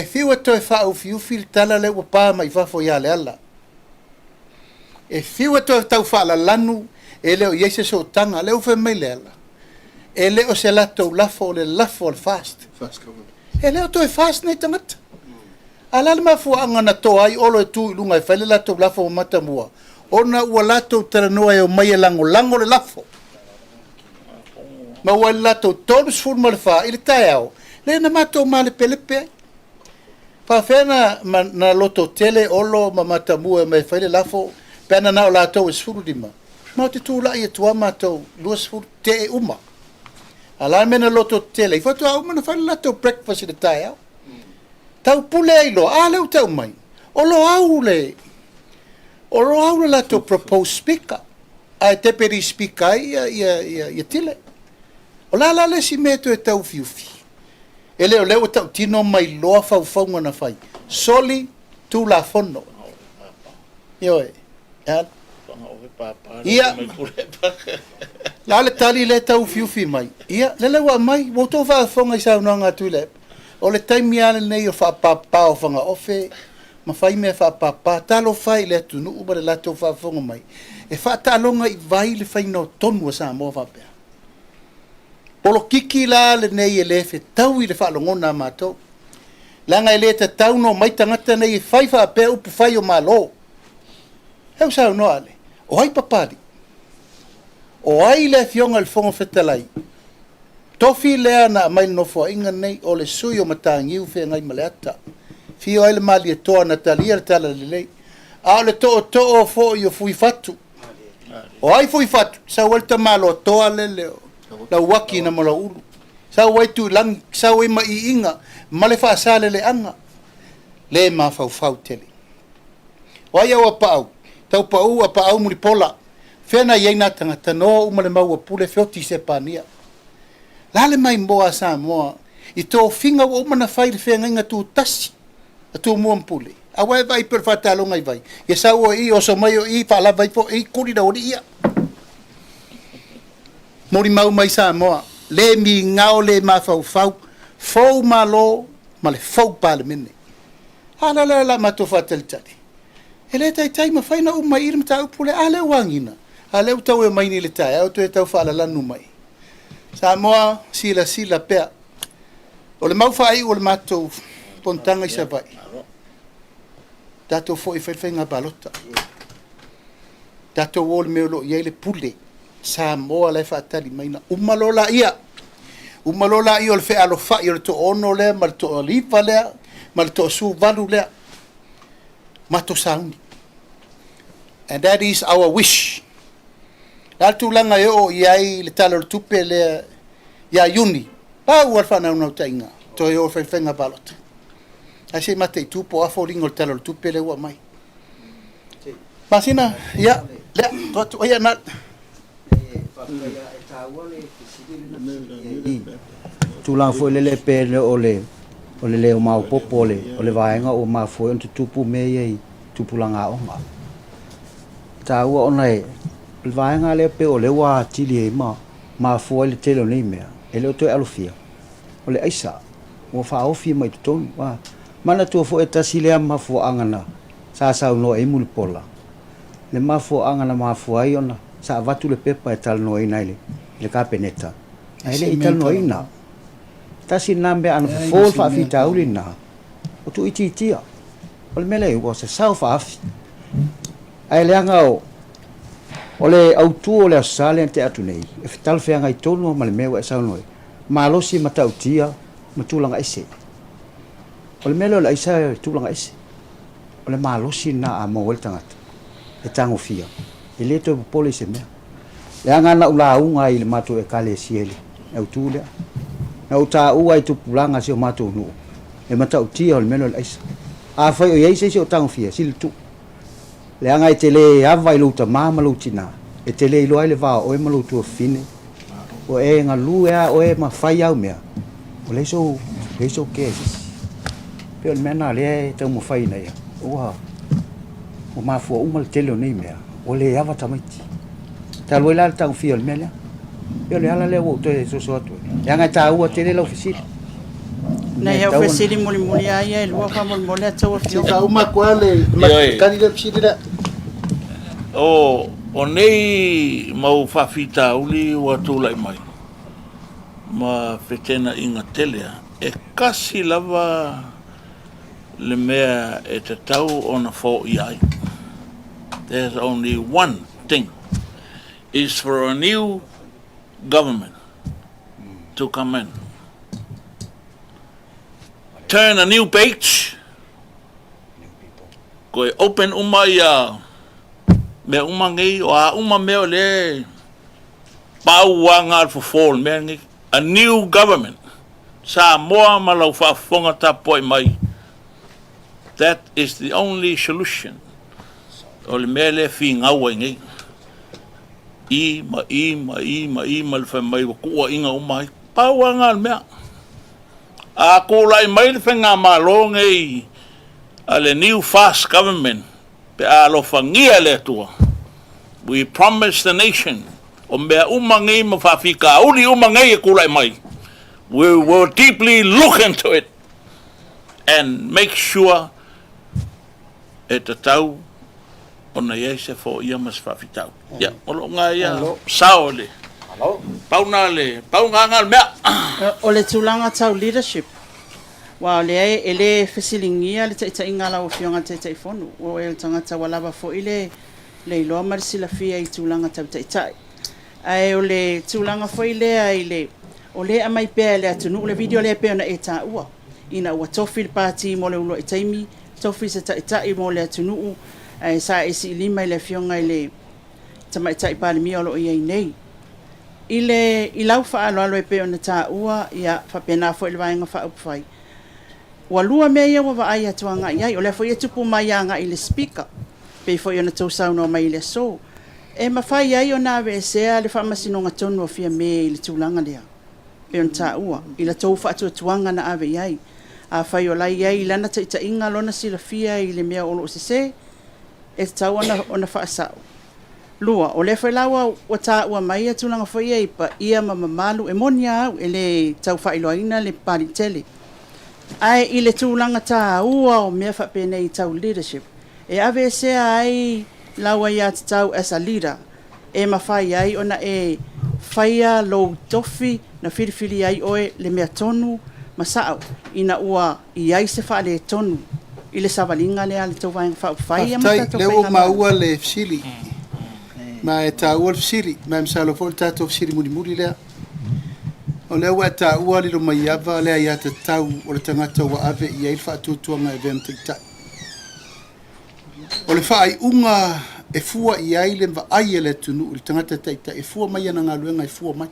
fiu e toi whau fiu fil tala le ua pā mai whafo ia le ala. E fiu e toi tau whala lanu e leo iese so tanga leo whe mai le ala. E leo se lato lafo le fast. E leo toi fast nei tangata. Ala le mafua anga na toa ai olo e tu ilunga e whele lato lafo mata mua. Ona ua lato tara noa e o mai e lango le lafo. Ma ua lato tolus ful ma le wha i le tae au. Le na mato ma le pelepe ai. Pawhena na loto tele olo ma matamua mai whaile lafo pena na o lātou e sfuru lima. Mau te tūla i e tua mātou lua sfuru te e uma. Ala mena loto tele. I whatu au mana whaile lātou breakfast i le tae au. Tau pule ai lo, a leu tau mai. Olo au le lātou propose speaker. Ai te peri speaker ia tile. O la le si meto e tau fiufi. E leo tau tino mai loa whauwhaunga na whai. Soli tu la fono. Ioe. Ia. La le tali le tau fiufi mai. Ia. Le lewa mai. Woto whauwhaunga i sau noanga tu le. O le taimi ale nei o whapapa o whanga ofe. Ma whai mea whapapa. Talo whai le atu nuu ma le lato whauwhaunga mai. E whatalonga i vai le whai no tonu a sa mua whapea. Polo kiki la le nei e le fe tau i le whaalongona mātou. Langa e le te tau no mai tangata nei e whai whaapea upu whai o mālo. Heu sao no ale. O hai papari. O ai le fionga le whonga whetalai. Tofi lea na mai nofo inga nei o le sui o matangiu whea ngai maleata. Fio ai le mali e toa na talia le tala le lei. A le to'o fo i o fui fatu. O ai fui fatu. Sa walta malo toa le leo. La waki na mala ulu. Sa waitu lang sa wai mai inga male fa sale le anga. Le ma fau tele. O ia wa pau. Tau pau a pau muri pola. Fena yeina tanga tano umale mau pule fioti se pania. Lale mai moa sa moa. I to finga o mana fai le fenga inga tu tasi. Tu mo pule. A wai vai per fatalo ngai vai. Ye sa o i o so mai o i fa la vai fo i kuri da ori ia. Mori mau mai sa moa. Le mi ngao le ma fau. Fau malo ma le fau pale mene. Hala la ma to fatel tali. Ele tai ma fai na uma irim ta upule ale wangina. Ale utau e mai ni le tai. Au to e tau fala lanu mai. Sa moa sila pea. O le mau fai o le matou pontanga i sa vai. Tato fo i whaiwhainga balota. Tato o le meo lo iei le pule. Sa moa le whaatali maina. Umalola ia. Umalola ia o le whea alo whai o le to ono lea, ma le to oliva lea, ma le to su valu lea. Mato sauni. And that is our wish. Naltu langa e o iai le talo le tupe lea ia yuni. Pau al whanau nau tainga. To e o whaiwhainga balota. Ai mate i tupo a fōringo le talo le tupe le ua mai. Masina, ia, lea, tuatu, ia na. Tulang foi le pe o le o mau popo o le vaenga o ma foi on tupu me ye tupulanga o ma. Ta ua ona e le vaenga le pe o le wa tili e ma foi le telo nei mea. Ele o toi alofia. O le aisa. O fa ofi mai tutoni wa. Mana tu fo eta sile ma fo angana sa no e mul pola le ma fo angana ma fo ai ona sa vatu le pepa e tal no ina le kapeneta ai le ital no ina ta sin nambe an fo fa fita ulina o tu ititia o le mele o se sa fa Ai leanga o le autu o le asale te atu nei. E fital feanga I tonu ma le mewa e saunoi. Ma losi matautia ma tulanga ese. O le melo le aisa tulanga ese. O le ma losi na a mawel tangata. E tango fia. E le to pole se mea. Leanga na ula unga I le mato e kale sieli. Autu lea. Na uta ua I tupulanga si o mato unu. E matautia o le melo le aisa. A fai o yeise si o tango fia. Sili tu. Le anga I te le ava I luta mama lutina. E te le iloa I le vaa oe malutu o fine. O e ngā lu ea o e ma whai au mea. O leiso kēsi. Peo le mena le e tau mo whai nei. Oha. O maa fua uma le tele o nei mea. O le ava tamaiti. Ta lua la le tau fia le mea lea. Peo le ala lea o te so atu. Le anga I tā ua tele lau fisiri. Nei au fesiri muli ai e lua fa muli atu o fio. Ka uma kwa le kani le fisiri da. O nei mau whawhita uli ua tūlai mai. Ma whetena inga telea. E kasi lava le mea e te tau ona fo I ai. There's only one thing. Is for a new government to come in. Turn a new page. Koe open uma ia me uma ngai o a uma me o le pauanga for fall me a new government. Sa moa malau whafonga tapoi mai. That is the only solution. O le mele fi ngawa ngai. I ma le wha mai wa kua inga umai. Pauanga al mea. A kulai mai le whenga malonga I a le new fast government. Pe a lo whangia le tua. We promise the nation. O mea umangai ma whawhika. Uli umangai e kulai mai. We will deeply look into it. And make sure e te tau ona ia se fo ia mas whawhitau. Ia, olo ngā ia sao le. Pauna le, paunga ngal mea. O le tūlanga tau leadership. Wa le e le fesilingia le taita ingala o fionga taita I fonu. O e le tangata walawa fo ile le iloa marisila fia I tūlanga tau taita. Ai o le tūlanga fo ile ai le o le amai pēr le atunu. Le video le pēr na e tā ua. Ina ua tofi le pāti mo le ulo I taimi. Tofi se taita I mo le atunu. Ai sa e si lima I le fionga I le tamaita I pāle mia olo I nei. I lau wha alo alo e pēr na tā ua. Ia whapena fo ile vaenga wha upwhai. Wa lua mea ia wa ai atuanga iai o le foi tupu mai anga I le speaker pe foi ona tau sauna mai le so e mawhai ai ona ve sea le whamasinonga tonu o fia me I le tūlanga lea pe on tā ua I la tau whaatuatuanga na ave iai a whai o lai iai lana taita inga lona sila fia I le mea olo o se e tau ona whaasau lua o le whai lawa o tā ua mai atulanga foi iai pa ia mamamalu e monia au e le tau whailoaina le pari tele ai I le tūlanga tā ua o mea whapene I tau leadership. E ave sea ai lawa ia te tau as a leader. E mawhai ai ona e whaia lo tofi na whiriwhiri ai oe le mea tonu masao. Ina ua I ai se wha le tonu. I le savalinga lea le tau vaenga wha upwhai. Tai leo maua le fsili. Ma e tā ua le fsili. Ma msalo fo le tātou fsili muri lea. O lea ua tā ua lilo mai ava lea ia te tau o le tangata ua ave I ai whaatutuanga e vem teitai. O le whaai unga e fua I ai le mwa ai e le tunu o le tangata teitai e fua mai ana ngā luenga e fua mai.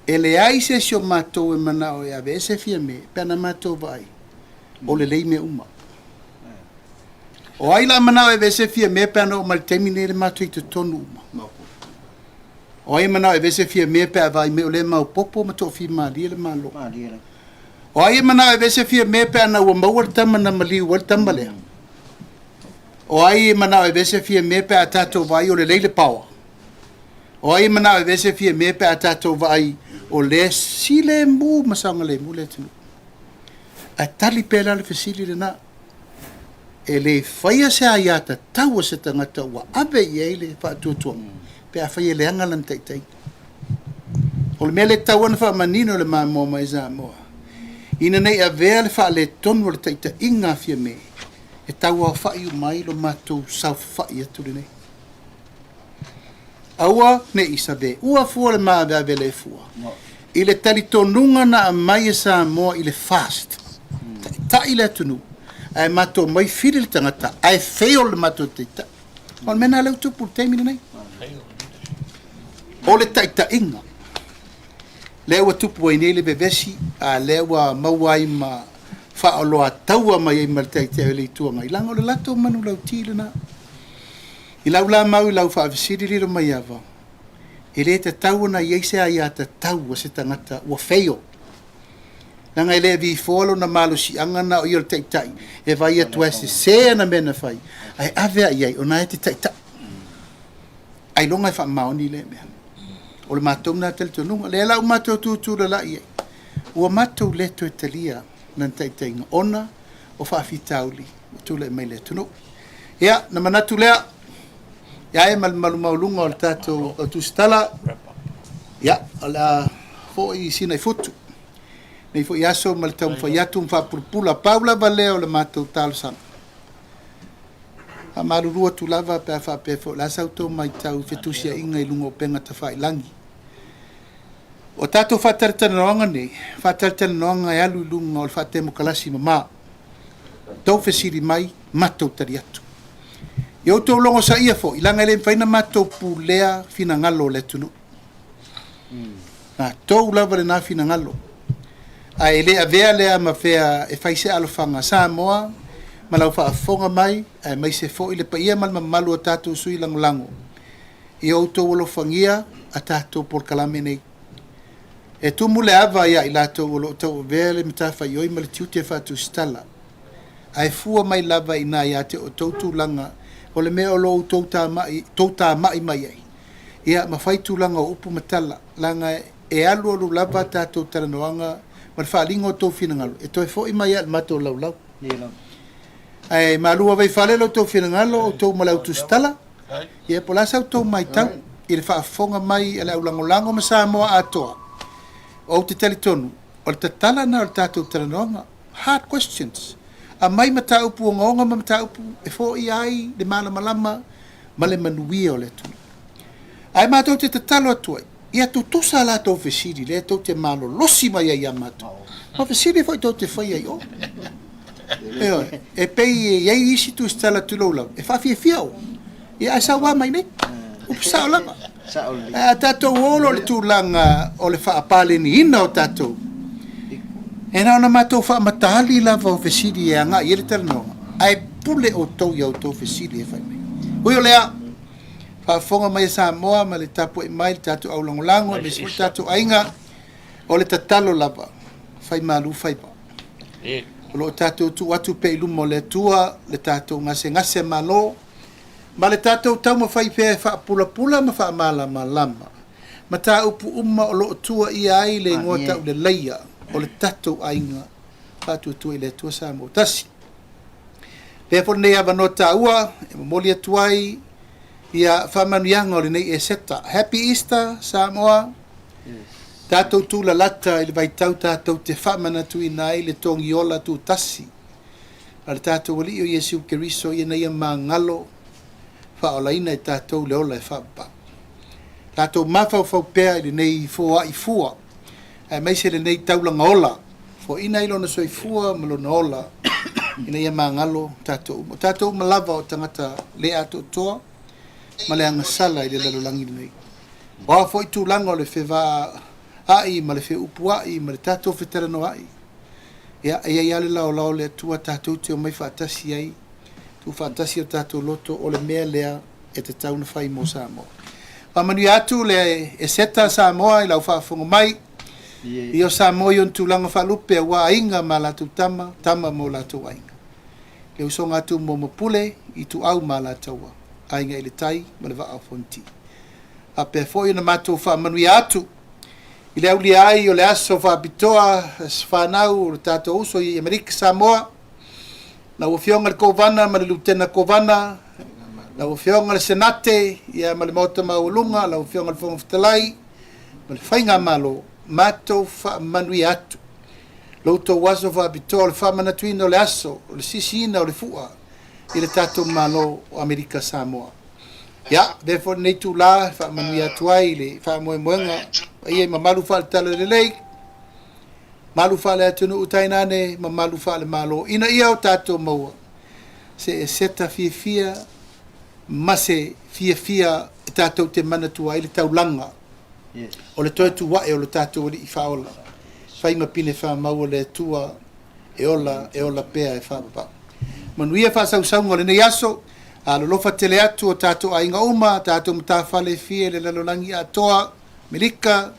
E le ai se sio mātou e manao e ave e se fia me pēna mātou vai o le lei me uma. O ai la manao e ve se fia me pēna o maltemine le mātou I te tonu uma. O ai mana e vese fia me pe vai me ole mau popo ma to fi ma le malo. O ai mana e vese fia me pe na o mau tama na mali o tama le. O ai mana e vese fia me pe atato vai o le leile power. O ai mana e vese fia me pe atato vai o le sile mu masanga le mu le tu. A tali pela le fasili le na. E le faia se ayata tawa se tangata wa ave ye le fa tutu. Pe a whaia leanga lan teitai. O le mea le tauana wha manino le maa moa mai za moa. Ina nei a vea le wha le tonu le teita inga fia me. e tau au whai o mai lo mātou sau whai atu le nei. Aua ne isa be, ua fua le maa bea vele fua. I le tali tonunga na a mai e Samoa i le fast. Ta i le atunu. Ai mātou mai whiri le tangata, ai feo le mātou te ta. O le mena leu tupu teimi le nei. O le ta inga. Leo tupu ai nei le bevesi, a leo mawai ma whaoloa taua mai ai maltai te ele i tuanga. I langa o le lato manu lau tila na. I lau la mau i lau whaafisiri riro mai awa. I le te tau na ieise ai a te tau a se tangata ua feo. Nanga i le vi folo na malo si angana o i o le taitai. E vai atu ese se na mena fai. Ai ave ai ai o na e te taitai. Ai longa i wha maoni le mea. O le mātou na tele tonunga. Le lau mātou tūtūra la i ai. Ua mātou leto e talia nan taitai nga ona o whaafitauli. O tūle mai le tunu. Ia, na manatu lea. Ia e malu maulunga o le tātou o tūstala. Ia, ala fo i sina i futu. Nei fo i aso ma le tau mwha iatu mwha purpula paula valea o le mātou tālo sana. Ha marurua tu lava pe a whape fo la sauto mai tau fetusia inga i lunga o penga ta whai langi. O tātou whataritana noanga nei, whataritana noanga e alu i lunga o le whatemo kalasi mama. Tau fesiri mai, matou tari atu. I au tau longo sa ia fo, ilanga ele mwhaina matou pulea fina ngalo le tunu. Na tau lava le na fina ngalo. A ele a vea lea ma fea e whaise alofanga Samoa, ma lau whaafonga mai, a mai se fo i le paia malma malu a tātou sui langolango. I au tau alofangia a tātou por kalame nei. E tumu le ava ia i lātou alo tau vea le matafa i oi ma le tiutia whātou stala. A e fua mai lava i nā ia te o tautu langa, o le mea o lo tauta mai mai ai. Ia ma whaitu langa o upu matala, langa e alu alu lava tātou taranoanga, ma le whaalingo tau whina e toi fo i mai al matou lau lau. Ai malua vai whalelo tau whina o tau malau tu stala, ia po lasa tau mai tau, i le whaafonga mai ala ulangolango ma Samoa atoa. O te talitonu, o le tatala na o le tātou taranoanga, hard questions. A mai mata upu o ngonga ma mata upu, e fo i ai, le malama, ma le manuia o le tunu. Ai mātou te tatalo atuai, ia tu tosa la tau fesiri, le tau te malo losi mai ai a mātou. Ma fesiri foi tau te whai ai o. E pei e iei isi tu stala tu lau, e whawhi e fiao. Ia ai sa wā mai nei, upu sao lama. A tātou olo le tūlanga o le whaapale ni ina o tātou. E nao na mātou whaamatali lava o fesiri e anga i ele taranonga. Ai pule o tau iau tau fesiri e whai mai. Ui o lea, whaafonga mai Samoa ma le tapu e mai le tātou au langolango, me si tātou ainga o le tatalo lava. Whai malu whai pa. O lo tātou tu atu pe ilumo le tua, le tātou ngase malo, ma le tātou tau ma whai pēe whaapula ma whaamala lama. Ma tā upu umma o lo tua i ai le ngota u le leia, o le tātou ainga, whātua tua i le tua Samoa tasi. Pēe po nei ava no tā ua, e mamoli atuai, ia whamanuianga o le nei e seta. Happy Easter, Samoa. Tātou tū la lata i le vaitau tātou te whamana tu i nai le tongi ola tu tasi. A le tātou wali o Yesu Keriso i nei a mā ngalo, whaolaina i tātou le ola e whapa. Tātou mawhau pēa i le nei fua i fua. E mai se le nei taulanga ola. Fo ina ilo na soi fua malo na ola. I nei a mā ngalo tātou. Tātou malava o tangata le ato toa. Ma le anga sala i le lalolangi nei. Wa fo i tūlanga o le whewha ai, ma le whe upu ai, ma le tātou wheterano ai. Ia ai ale lao le atua tātou te o mai whaatasi ai. Tu whaatasi o tātou loto o le mea lea e te tauna whai mo Samoa. Pamanu atu le e seta Samoa i lau whaafonga mai. I o Samoa i on tūlanga whaalupe a wā inga ma lātou tama mo lātou ainga. Le usonga atu mo mapule i tu au ma lātou wa. Ainga i le tai ma le waa au fonti. A pe foi na mātou whaamanu atu. I le auli ai o le aso whaapitoa whanau o le tātou uso i Amerika Samoa. Na uwhionga le kovana ma le lutena kovana. Na uwhionga le senate ia ma le mauta maulunga. Na uwhionga le whongafitalai. Ma le whainga malo mātou whaamanui atu. Loutou waso whaapitoa o le whaamanatuina o le aso, o le sisiina o le fua. i le tatou malo o Amerika Samoa. Ia, therefore nei tula fa manu atu ai le fa moenga ia mamalu fa tala le lei. Malu fa le atu no utainane mamalu fa le malo ina ia o tatou maua. Se seta fia mase fia tatou te mana tua i le taulanga. O le toe tu wae o le tatou i faola. Fai mapine fa maua le tua e ola pea e fa papa. Manuia fa sausaunga le nei aso, a lo lofa tele atu o tatou a inga uma, tatou matawhale fie le lalolangi atoa, Amerika,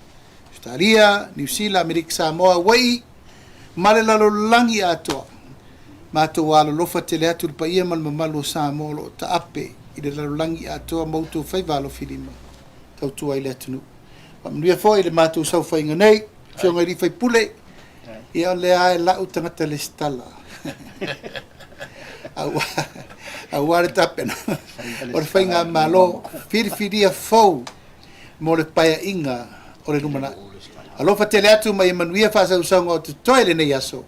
Australia, New Zealand, Amerika Samoa, Wai, ma le lalolangi atoa. Mātou a lo lofa tele atu le paia mal mamalo Samoa lo ta ape, i le lalolangi atoa mautou fai valo filima. Tau tua i le atunu. Manuia fo i le mātou sau fai inga nei, fionga i fai pule, ia le ae lau tangata le stala. Awa le tapena. O le whainga malo, whiriwhiria fau, mo le paia inga o le rumana. Alofa tele atu mai manuia whasa usanga o te toile nei aso.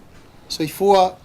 So i fua,